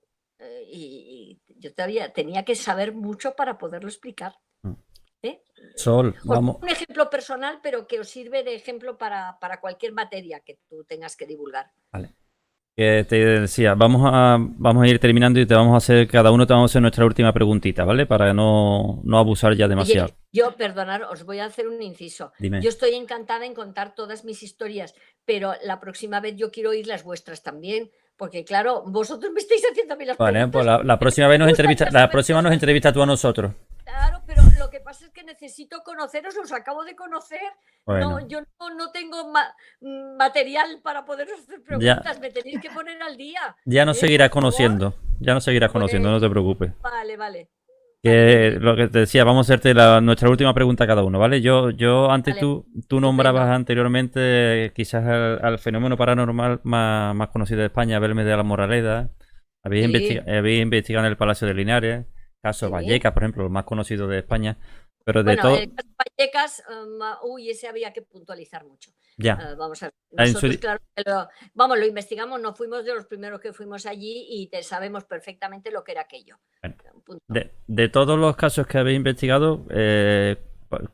y yo todavía tenía que saber mucho para poderlo explicar. Sol, vamos. Un ejemplo personal, pero que os sirve de ejemplo para cualquier materia que tú tengas que divulgar. Vale. Que te decía, vamos a ir terminando y cada uno te vamos a hacer nuestra última preguntita, ¿vale? Para no abusar ya demasiado. Oye, yo, perdonad, os voy a hacer un inciso. Dime. Yo estoy encantada en contar todas mis historias, pero la próxima vez yo quiero oír las vuestras también, porque claro, vosotros me estáis haciendo a mí las preguntas. Pues la próxima vez nos entrevista tú a nosotros. Claro, pero lo que pasa es que necesito conoceros, os acabo de conocer. Bueno. No, yo no tengo material para poderos hacer preguntas, me tenéis que poner al día. Ya nos seguirás conociendo, no te preocupes. Vale. Que lo que te decía, vamos a hacerte nuestra última pregunta a cada uno, ¿vale? Yo antes tú nombrabas anteriormente quizás al fenómeno paranormal más conocido de España, Belmez de la Moraleda. Habéis investigado en el Palacio de Linares, caso Vallecas, por ejemplo, el más conocido de España. Pero de todo. El caso Vallecas, ese había que puntualizar mucho. Ya. Vamos a ver. Nosotros, claro, lo investigamos, no fuimos de los primeros que fuimos allí y sabemos perfectamente lo que era aquello. Bueno, de todos los casos que habéis investigado,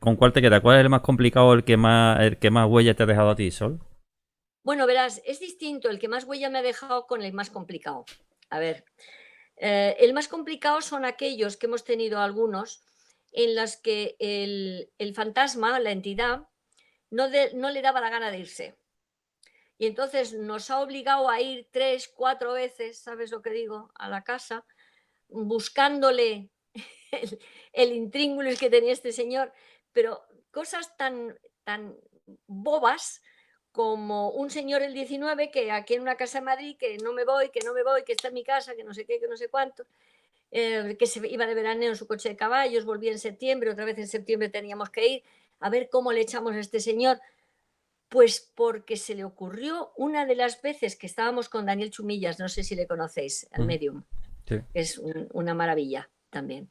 ¿con cuál te queda? ¿Cuál es el más complicado, el que más huella te ha dejado a ti, Sol? Bueno, verás, es distinto el que más huella me ha dejado con el más complicado. A ver, el más complicado son aquellos que hemos tenido algunos en las que el fantasma, la entidad, no le daba la gana de irse. Y entonces nos ha obligado a ir 3, 4 veces, ¿sabes lo que digo?, a la casa, buscándole el intríngulis que tenía este señor, pero cosas tan bobas como un señor el 19 que aquí en una casa en Madrid, que no me voy, que está en mi casa, que no sé qué, que no sé cuánto, que se iba de veraneo en su coche de caballos, volvía en septiembre, otra vez en septiembre teníamos que ir a ver cómo le echamos a este señor. Pues porque se le ocurrió una de las veces que estábamos con Daniel Chumillas, no sé si le conocéis, el medium, sí. Es una maravilla también.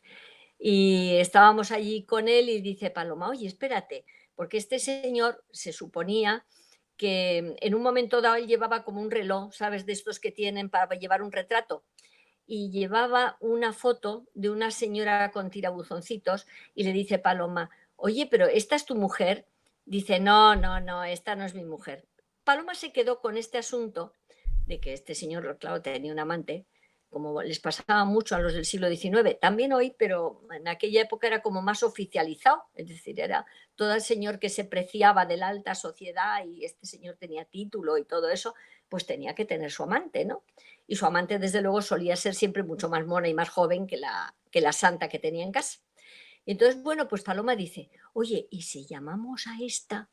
Y estábamos allí con él y dice Paloma, oye, espérate, porque este señor se suponía que en un momento dado él llevaba como un reloj, ¿sabes? De estos que tienen para llevar un retrato. Y llevaba una foto de una señora con tirabuzoncitos y le dice Paloma, oye, pero ¿esta es tu mujer? Dice, no, esta no es mi mujer. Paloma se quedó con este asunto de que este señor, claro, tenía un amante, como les pasaba mucho a los del siglo XIX, también hoy, pero en aquella época era como más oficializado, es decir, era todo el señor que se preciaba de la alta sociedad y este señor tenía título y todo eso, pues tenía que tener su amante, ¿no? Y su amante, desde luego, solía ser siempre mucho más mona y más joven que la santa que tenía en casa. Y entonces, bueno, pues Paloma dice, oye, ¿y si llamamos a esta?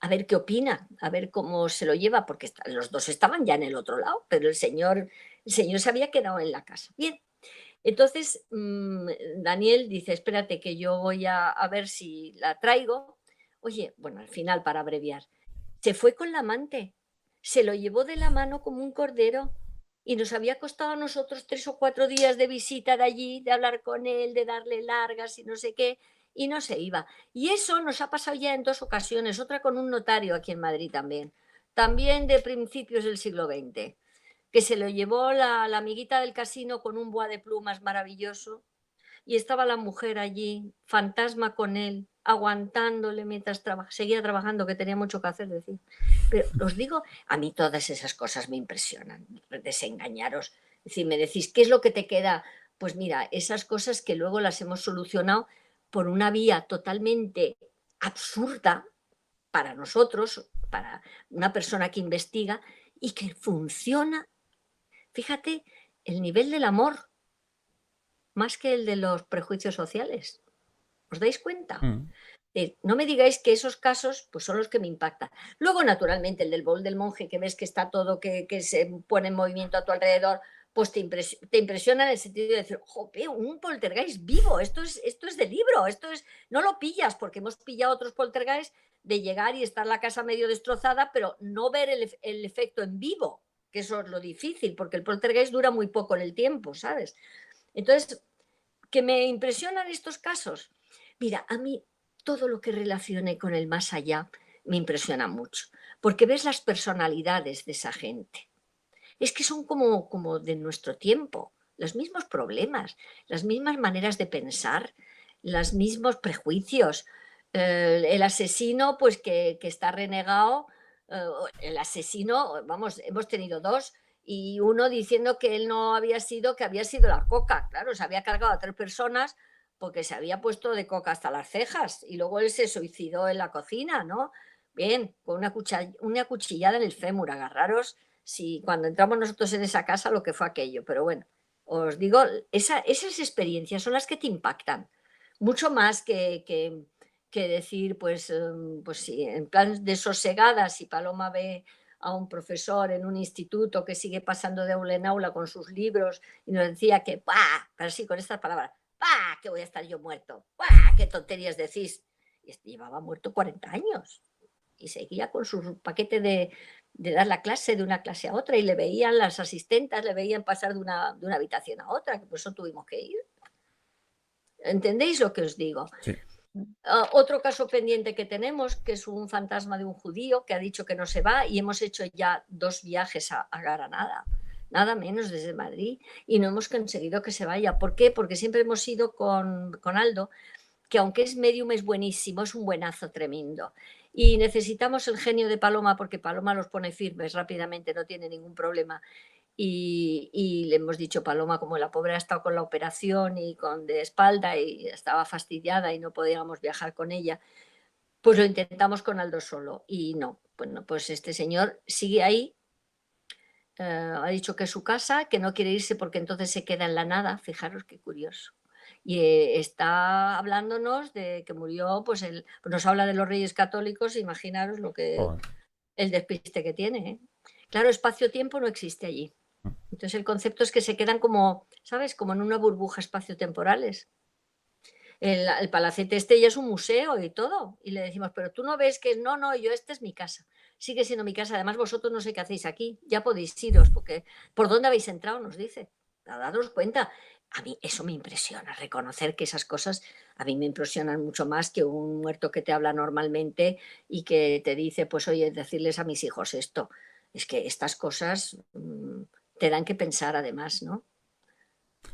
A ver qué opina, a ver cómo se lo lleva, porque los dos estaban ya en el otro lado, pero el señor se había quedado en la casa. Bien, entonces Daniel dice, espérate que yo voy a ver si la traigo. Oye, bueno, al final, para abreviar, se fue con la amante, se lo llevó de la mano como un cordero Y nos había costado a nosotros 3 o 4 días de visita de allí, de hablar con él, de darle largas y no sé qué, y no se iba. Y eso nos ha pasado ya en 2 ocasiones, otra con un notario aquí en Madrid también de principios del siglo XX, que se lo llevó la amiguita del casino con un boa de plumas maravilloso, y estaba la mujer allí, fantasma con él, aguantándole mientras seguía trabajando, que tenía mucho que hacer, decir. Pero os digo, a mí todas esas cosas me impresionan, desengañaros. Es decir, me decís, ¿qué es lo que te queda? Pues mira, esas cosas que luego las hemos solucionado por una vía totalmente absurda para nosotros, para una persona que investiga y que funciona. Fíjate, el nivel del amor, más que el de los prejuicios sociales. ¿Os dais cuenta? Mm. No me digáis que esos casos pues, son los que me impactan. Luego, naturalmente, el del bol del monje, que ves que está todo, que se pone en movimiento a tu alrededor, pues te impresiona en el sentido de decir, jope, un poltergeist vivo, esto es de libro, no lo pillas, porque hemos pillado otros poltergeist de llegar y estar la casa medio destrozada, pero no ver el efecto en vivo, que eso es lo difícil, porque el poltergeist dura muy poco en el tiempo, ¿sabes? Entonces, ¿que me impresionan estos casos? Mira, a mí todo lo que relacione con el más allá me impresiona mucho, porque ves las personalidades de esa gente. Es que son como de nuestro tiempo, los mismos problemas, las mismas maneras de pensar, los mismos prejuicios. El asesino, pues que está renegado, el asesino, vamos, hemos tenido 2, y uno diciendo que él no había sido, que había sido la coca. Claro, se había cargado a 3 personas porque se había puesto de coca hasta las cejas y luego él se suicidó en la cocina, ¿no? Bien, con una cuchillada en el fémur, agarraros si cuando entramos nosotros en esa casa lo que fue aquello, pero bueno, os digo, esas experiencias son las que te impactan, mucho más que decir, pues sí, en plan de sosegada, si Paloma ve a un profesor en un instituto que sigue pasando de aula en aula con sus libros y nos decía que, ¡pah! Pero sí, con estas palabras, ¡pah! Que voy a estar yo muerto, ¡pah! ¡Qué tonterías decís! Y llevaba muerto 40 años y seguía con su paquete de dar la clase de una clase a otra y le veían las asistentes, le veían pasar de una habitación a otra, que por eso tuvimos que ir. ¿Entendéis lo que os digo? Sí. Otro caso pendiente que tenemos, que es un fantasma de un judío que ha dicho que no se va y hemos hecho ya 2 viajes a Granada, nada menos desde Madrid, y no hemos conseguido que se vaya. ¿Por qué? Porque siempre hemos ido con Aldo, que aunque es medium es buenísimo, es un buenazo tremendo. Y necesitamos el genio de Paloma porque Paloma los pone firmes rápidamente, no tiene ningún problema. Y le hemos dicho, Paloma, como la pobre ha estado con la operación y con de espalda y estaba fastidiada y no podíamos viajar con ella, pues lo intentamos con Aldo solo. Y no, bueno, pues este señor sigue ahí, ha dicho que es su casa, que no quiere irse porque entonces se queda en la nada, fijaros qué curioso. Y está hablándonos de que murió, pues nos habla de los Reyes Católicos, imaginaros Joder. el despiste que tiene, ¿eh? Claro, espacio-tiempo no existe allí. Entonces el concepto es que se quedan como, ¿sabes? Como en una burbuja espacio-temporales. El palacete este ya es un museo y todo. Y le decimos, pero tú no ves que no, esta es mi casa. Sigue siendo mi casa. Además, vosotros no sé qué hacéis aquí. Ya podéis iros, porque ¿por dónde habéis entrado? Nos dice. A daros cuenta. A mí eso me impresiona, reconocer que esas cosas a mí me impresionan mucho más que un muerto que te habla normalmente y que te dice, pues oye, decirles a mis hijos esto. Es que estas cosas te dan que pensar además, ¿no?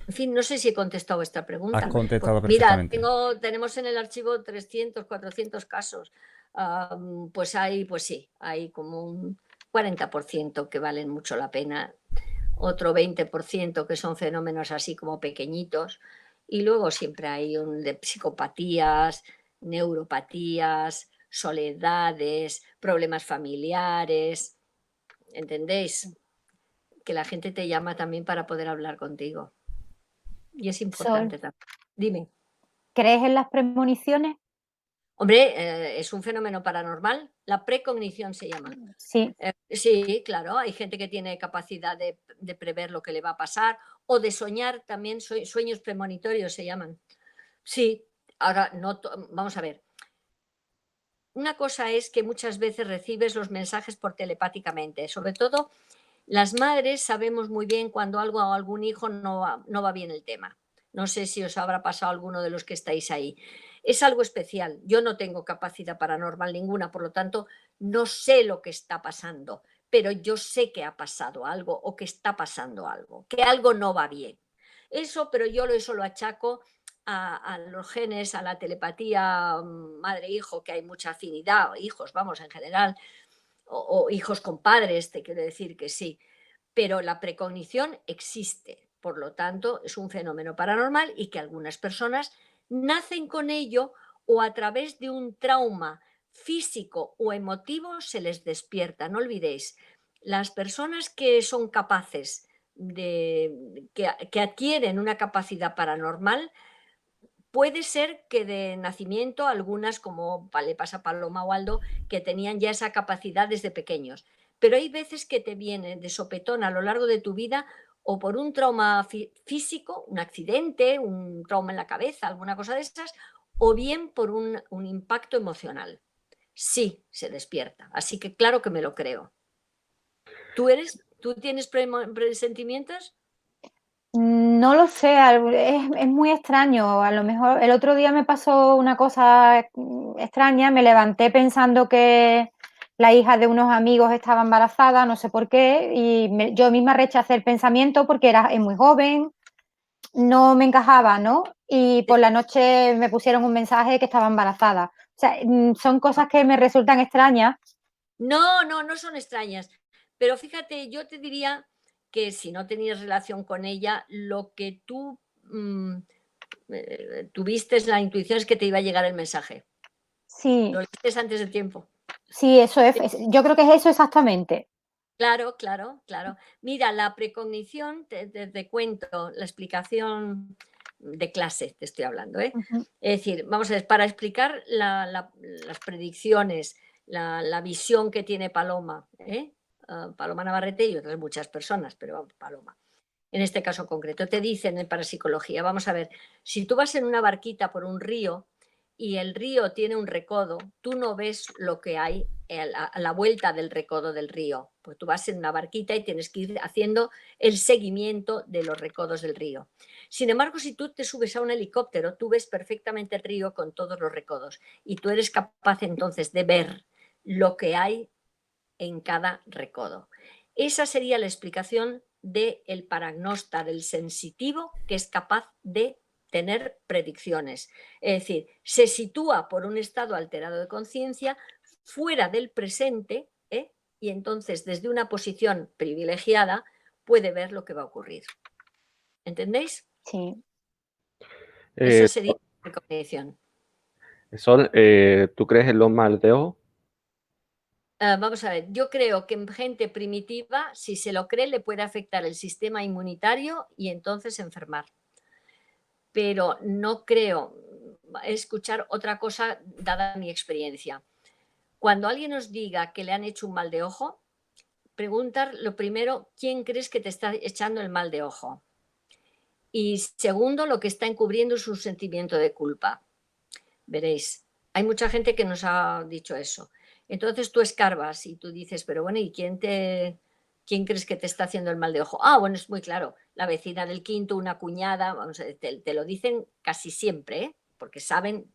En fin, no sé si he contestado esta Has pregunta. contestado Pues mira, perfectamente. tenemos en el archivo 300, 400 casos. Pues sí, hay como un 40% que valen mucho la pena, otro 20% que son fenómenos así como pequeñitos, y luego siempre hay de psicopatías, neuropatías, soledades, problemas familiares, ¿entendéis? Que la gente te llama también para poder hablar contigo. Y es Sol, importante también. Dime. ¿crees en las premoniciones? Hombre, es un fenómeno paranormal. La precognición se llama. Sí. Sí, claro, hay gente que tiene capacidad de prever lo que le va a pasar o de soñar también, sueños premonitorios se llaman. Sí, ahora no, vamos a ver. Una cosa es que muchas veces recibes los mensajes por telepáticamente, sobre todo Las madres sabemos muy bien cuando algo o algún hijo no va bien el tema. No sé si os habrá pasado a alguno de los que estáis ahí. Es algo especial. Yo no tengo capacidad paranormal ninguna, por lo tanto, no sé lo que está pasando, pero yo sé que ha pasado algo o que está pasando algo, que algo no va bien. Eso, pero yo eso lo achaco a los genes, a la telepatía madre-hijo, que hay mucha afinidad, hijos, vamos, en general, o hijos con padres, te quiero decir que sí, pero la precognición existe, por lo tanto es un fenómeno paranormal y que algunas personas nacen con ello o a través de un trauma físico o emotivo se les despierta. No olvidéis, las personas que son capaces que adquieren una capacidad paranormal, puede ser que de nacimiento algunas, como le pasa a Paloma o Aldo, que tenían ya esa capacidad desde pequeños. Pero hay veces que te vienen de sopetón a lo largo de tu vida o por un trauma físico, un accidente, un trauma en la cabeza, alguna cosa de esas, o bien por un impacto emocional. Sí, se despierta. Así que claro que me lo creo. ¿Tú tienes presentimientos? No lo sé, es muy extraño. A lo mejor el otro día me pasó una cosa extraña, me levanté pensando que la hija de unos amigos estaba embarazada, no sé por qué, y yo misma rechacé el pensamiento porque es muy joven, no me encajaba, ¿no? Y por la noche me pusieron un mensaje que estaba embarazada. O sea, son cosas que me resultan extrañas. No, no, no son extrañas. Pero fíjate, yo te diría que si no tenías relación con ella, lo que tú tuviste la intuición es que te iba a llegar el mensaje. Sí, Lo leíste antes del tiempo. sí, eso es, yo creo que es eso exactamente. Claro, claro, claro. Mira, la precognición, te cuento la explicación de clase, te estoy hablando, ¿eh? Ujú. Es decir, vamos a ver, para explicar las predicciones, la visión que tiene Paloma, Paloma Navarrete y otras muchas personas, pero vamos, Paloma. En este caso concreto, te dicen en parapsicología, vamos a ver, si tú vas en una barquita por un río y el río tiene un recodo, tú no ves lo que hay a la vuelta del recodo del río. Pues tú vas en una barquita y tienes que ir haciendo el seguimiento de los recodos del río. Sin embargo, si tú te subes a un helicóptero, tú ves perfectamente el río con todos los recodos y tú eres capaz entonces de ver lo que hay en cada recodo. Esa sería la explicación del paragnosta, del sensitivo, que es capaz de tener predicciones. Es decir, se sitúa por un estado alterado de conciencia fuera del presente, y entonces desde una posición privilegiada puede ver lo que va a ocurrir. ¿Entendéis? Sí. Eso Eh, sería la cognición. Sol, ¿tú crees en los mal de ojo? Vamos a ver, yo creo que en gente primitiva, si se lo cree, le puede afectar el sistema inmunitario y entonces enfermar. Pero no creo escuchar otra cosa dada mi experiencia. Cuando alguien os diga que le han hecho un mal de ojo, preguntar lo primero, ¿quién crees que te está echando el mal de ojo? Y segundo, lo que está encubriendo es un sentimiento de culpa. Veréis, hay mucha gente que nos ha dicho eso. Entonces tú escarbas y tú dices, pero bueno, ¿y quién crees que te está haciendo el mal de ojo? Ah, bueno, es muy claro, la vecina del quinto, una cuñada, vamos a ver, te lo dicen casi siempre, porque saben,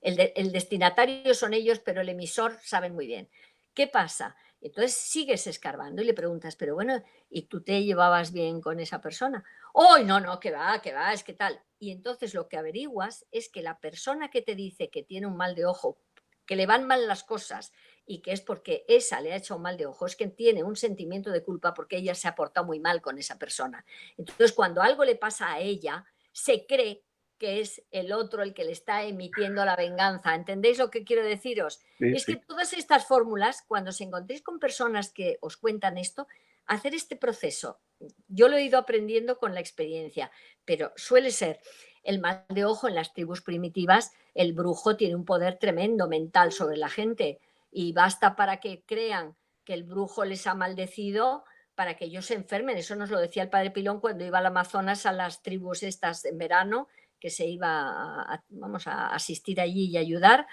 el destinatario son ellos, pero el emisor saben muy bien. ¿Qué pasa? Entonces sigues escarbando y le preguntas, pero bueno, ¿y tú te llevabas bien con esa persona? ¡Oh, no, no, que va, es que tal! Y entonces lo que averiguas es que la persona que te dice que tiene un mal de ojo, que le van mal las cosas y que es porque esa le ha hecho un mal de ojo, es que tiene un sentimiento de culpa porque ella se ha portado muy mal con esa persona. Entonces, cuando algo le pasa a ella, se cree que es el otro el que le está emitiendo la venganza. ¿Entendéis lo que quiero deciros? Sí, Es sí. que todas estas fórmulas, cuando os encontréis con personas que os cuentan esto, hacer este proceso. Yo lo he ido aprendiendo con la experiencia, pero suele ser el mal de ojo en las tribus primitivas. El brujo tiene un poder tremendo mental sobre la gente y basta para que crean que el brujo les ha maldecido para que ellos se enfermen. Eso nos lo decía el padre Pilón cuando iba al Amazonas a las tribus estas en verano, que se iba a asistir allí y ayudar,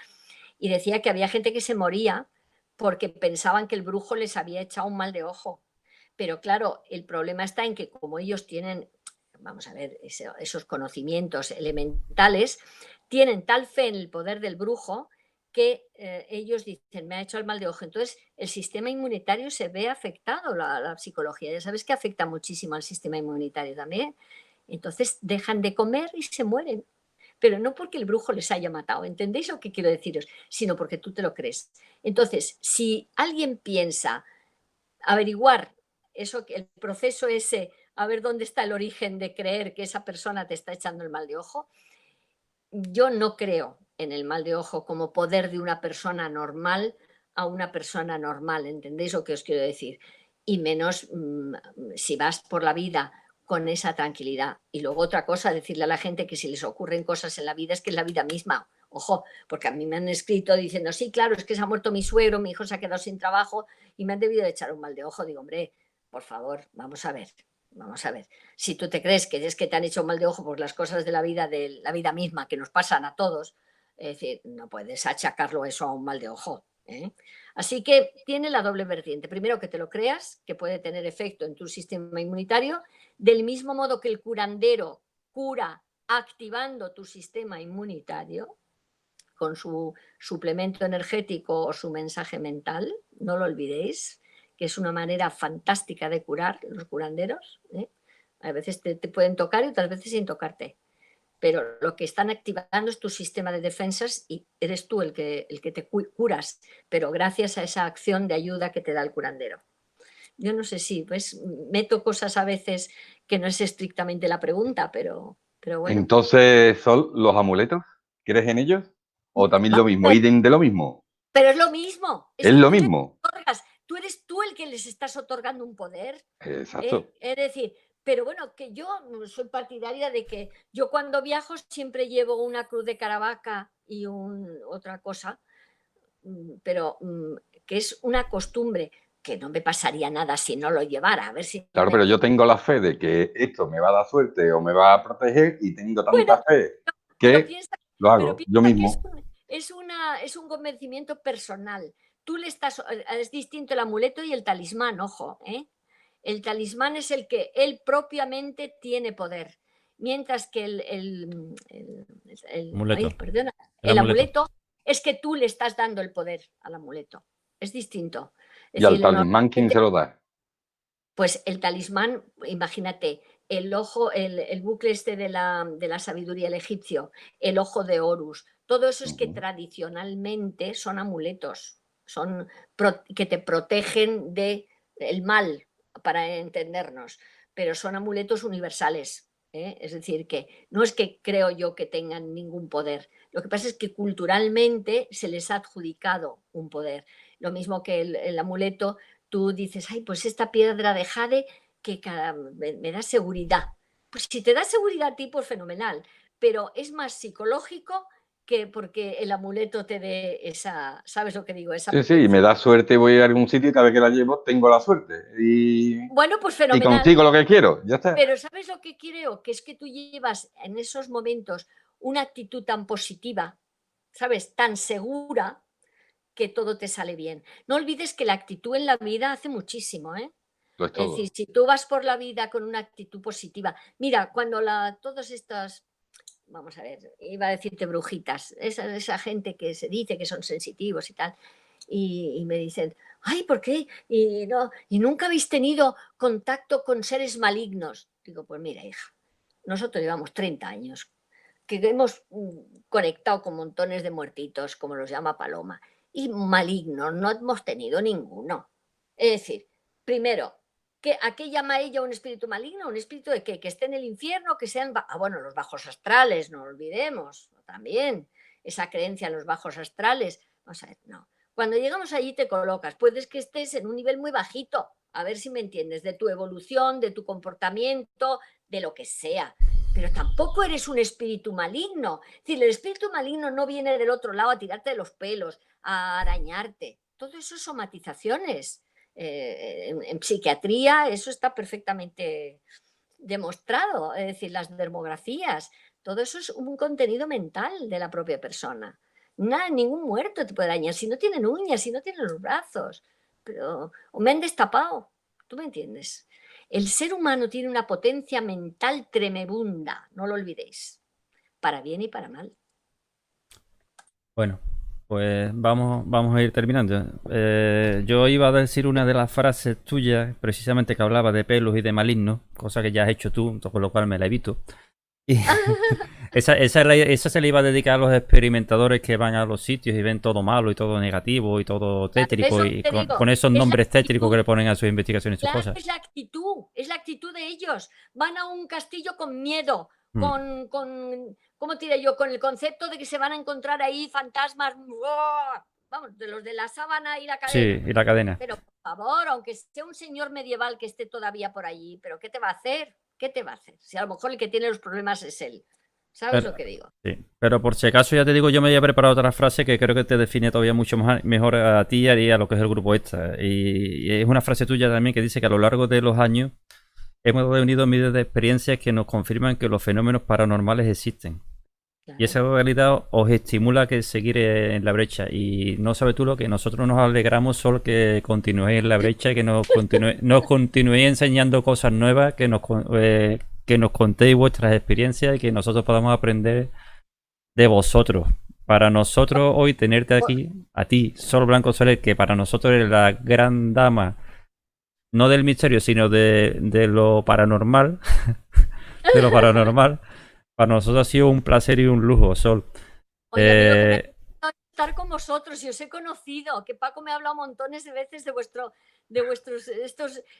y decía que había gente que se moría porque pensaban que el brujo les había echado un mal de ojo. Pero claro, el problema está en que como ellos tienen, vamos a ver, esos conocimientos elementales, tienen tal fe en el poder del brujo que ellos dicen, me ha hecho el mal de ojo. Entonces, el sistema inmunitario se ve afectado, la psicología. Ya sabes que afecta muchísimo al sistema inmunitario también. Entonces, dejan de comer y se mueren. Pero no porque el brujo les haya matado, ¿entendéis lo que quiero deciros? Sino porque tú te lo crees. Entonces, si alguien piensa averiguar eso, el proceso ese, a ver dónde está el origen de creer que esa persona te está echando el mal de ojo, yo no creo en el mal de ojo como poder de una persona normal a una persona normal, ¿entendéis lo que os quiero decir? Y menos si vas por la vida con esa tranquilidad. Y luego otra cosa, decirle a la gente que si les ocurren cosas en la vida es que es la vida misma. Ojo, porque a mí me han escrito diciendo, sí, claro, es que se ha muerto mi suegro, mi hijo se ha quedado sin trabajo y me han debido de echar un mal de ojo. Digo, hombre, por favor, vamos a ver. Vamos a ver, si tú te crees que es que te han hecho un mal de ojo por las cosas de la vida misma que nos pasan a todos, es decir, no puedes achacarlo eso a un mal de ojo. ¿Eh? Así que tiene la doble vertiente. Primero, que te lo creas, que puede tener efecto en tu sistema inmunitario, del mismo modo que el curandero cura activando tu sistema inmunitario con su suplemento energético o su mensaje mental, no lo olvidéis, que es una manera fantástica de curar los curanderos. ¿Eh? A veces te pueden tocar y otras veces sin tocarte. Pero lo que están activando es tu sistema de defensas y eres tú el que te curas, pero gracias a esa acción de ayuda que te da el curandero. Yo no sé si, pues, meto cosas a veces que no es estrictamente la pregunta, pero bueno. Entonces, Sol, ¿los amuletos? ¿Crees en ellos? ¿O también lo mismo? ¿Idem de lo mismo? Pero es lo mismo. Es ¿Es que lo tú les mismo? otorgas, tú eres tú el que les estás otorgando un poder. Exacto. Es decir, pero bueno, que yo soy partidaria de que yo cuando viajo siempre llevo una cruz de Caravaca y otra cosa, pero que es una costumbre, que no me pasaría nada si no lo llevara. A ver si Claro, me pero yo entiendes. tengo la fe de que esto me va a dar suerte o me va a proteger y tengo Bueno, tanta fe pero que lo pero hago yo piensa que mismo. es un convencimiento personal. Tú le estás, es distinto el amuleto y el talismán, ojo, ¿eh? El talismán es el que él propiamente tiene poder, mientras que Amuleto. perdona, El el amuleto. amuleto es que tú le estás dando el poder al amuleto. Es distinto. Es ¿Y al decir, talismán quién se lo da? pues el talismán, imagínate, el ojo, el bucle este de la sabiduría, el egipcio, el ojo de Horus, todo eso es que tradicionalmente son amuletos, son que te protegen del mal, para entendernos, pero son amuletos universales. Es decir, que no es que creo yo que tengan ningún poder, lo que pasa es que culturalmente se les ha adjudicado un poder. Lo mismo que el amuleto, tú dices, ay, pues esta piedra de jade que me da seguridad. Pues si te da seguridad a ti, pues fenomenal, pero es más psicológico que porque el amuleto te dé esa, ¿sabes lo que digo? Esa Sí, sí, me protección. da suerte, voy a algún sitio y cada vez que la llevo tengo la suerte. Bueno, pues Y fenomenal, consigo lo que quiero, ya está. pero ¿sabes lo que creo? Que es que tú llevas en esos momentos una actitud tan positiva, ¿sabes? Tan segura, que todo te sale bien. No olvides que la actitud en la vida hace muchísimo, ¿eh? Lo es Es decir, todo. si tú vas por la vida con una actitud positiva, mira, cuando todas estas, vamos a ver, iba a decirte brujitas, esa gente que se dice que son sensitivos y tal, y me dicen, ay, ¿por qué? Y nunca habéis tenido contacto con seres malignos. Digo, pues mira, hija, nosotros llevamos 30 años que hemos conectado con montones de muertitos, como los llama Paloma, y malignos no hemos tenido ninguno. Es decir, primero, ¿a qué llama ella un espíritu maligno? ¿Un espíritu de qué? Que esté en el infierno, que sean, bueno, los bajos astrales, no olvidemos, también, esa creencia en los bajos astrales. Vamos a ver, no. Cuando llegamos allí te colocas, puedes que estés en un nivel muy bajito, a ver si me entiendes, de tu evolución, de tu comportamiento, de lo que sea, pero tampoco eres un espíritu maligno. Es decir, el espíritu maligno no viene del otro lado a tirarte de los pelos, a arañarte. Todo eso es somatizaciones. En psiquiatría eso está perfectamente demostrado, es decir, las dermografías, todo eso es un contenido mental de la propia persona. Nada, ningún muerto te puede dañar, si no tienen uñas, si no tienen los brazos, pero o me han destapado. ¿Tú me entiendes? El ser humano tiene una potencia mental tremenda, no lo olvidéis, para bien y para mal. Bueno, pues vamos a ir terminando. Yo iba a decir una de las frases tuyas, precisamente que hablaba de pelos y de malignos, cosa que ya has hecho tú, con lo cual me la evito. Y esa se le iba a dedicar a los experimentadores que van a los sitios y ven todo malo y todo negativo y todo tétrico, Eso y te digo, con esos es la nombres tétricos que actitud. le ponen a sus investigaciones y sus Claro, cosas. es la actitud de ellos. Van a un castillo con miedo, Mm. ¿cómo te diré yo? Con el concepto de que se van a encontrar ahí fantasmas, ¡buah! Vamos, de los de la sábana y la Sí, cadena. y la cadena. Pero por favor, aunque sea un señor medieval que esté todavía por allí, ¿pero qué te va a hacer? ¿Qué te va a hacer? Si a lo mejor el que tiene los problemas es él. ¿Sabes Pero, lo que digo? sí, pero por si acaso ya te digo, yo me había preparado otra frase que creo que te define todavía mucho mejor a ti y a lo que es el grupo esta. Y es una frase tuya también que dice que a lo largo de los años hemos reunido miles de experiencias que nos confirman que los fenómenos paranormales existen. Claro. Y esa realidad os estimula a que seguir en la brecha. Y no sabes tú lo que nosotros nos alegramos solo que continuéis en la brecha y que nos continuéis enseñando cosas nuevas, que nos contéis vuestras experiencias y que nosotros podamos aprender de vosotros. Para nosotros hoy tenerte aquí, a ti, Sol Blanco Soler, que para nosotros eres la gran dama, no del misterio, sino de lo paranormal, de lo paranormal. Para nosotros ha sido un placer y un lujo, Sol. Oye, a mí lo que me ha gustado estar con vosotros y os he conocido, que Paco me ha hablado montones de veces de vuestros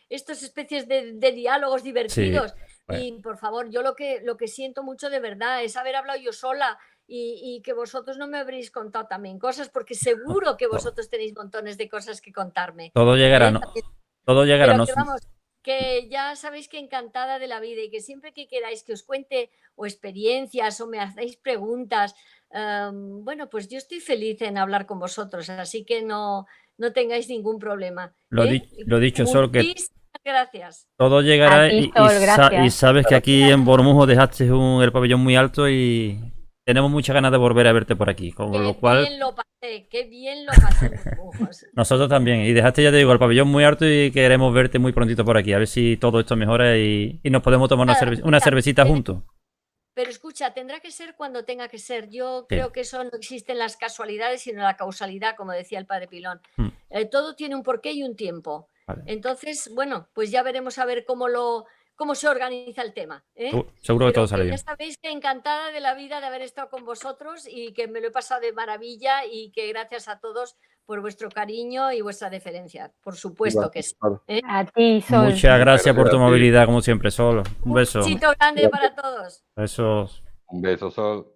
estos especies de diálogos divertidos. bueno. Y por favor, yo lo que siento mucho de verdad es haber hablado yo sola y que vosotros no me habréis contado también cosas, porque seguro que vosotros tenéis montones de cosas que contarme. Todo llegará, ¿no? También. Todo llegará, Pero ¿no? que vamos, que ya sabéis que encantada de la vida y que siempre que queráis que os cuente o experiencias o me hacéis preguntas, bueno, pues yo estoy feliz en hablar con vosotros, así que no tengáis ningún problema. Lo dicho, Sol, que Muchísimas gracias. todo llegará A ti, Sol, gracias. y sabes que aquí en Bormujo dejaste el pabellón muy alto y tenemos muchas ganas de volver a verte por aquí, con lo cual Qué bien lo pasé. nosotros también. Y dejaste, ya te digo, el pabellón muy alto y queremos verte muy prontito por aquí, a ver si todo esto mejora y nos podemos tomar una cervecita juntos. Pero escucha, tendrá que ser cuando tenga que ser. Yo Sí. creo que eso no existen las casualidades, sino la causalidad, como decía el padre Pilón. Mm. Todo tiene un porqué y un tiempo. Vale. Entonces, bueno, pues ya veremos a ver cómo se organiza el tema. Seguro que todo Pero sale que bien. ya sabéis que encantada de la vida de haber estado con vosotros y que me lo he pasado de maravilla y que gracias a todos por vuestro cariño y vuestra deferencia. Por supuesto que sí. Claro. A ti, Sol. Muchas gracias por tu Gracias a ti. movilidad, como siempre, Sol. Un Un beso. besito grande para todos. Besos. Un beso, Sol.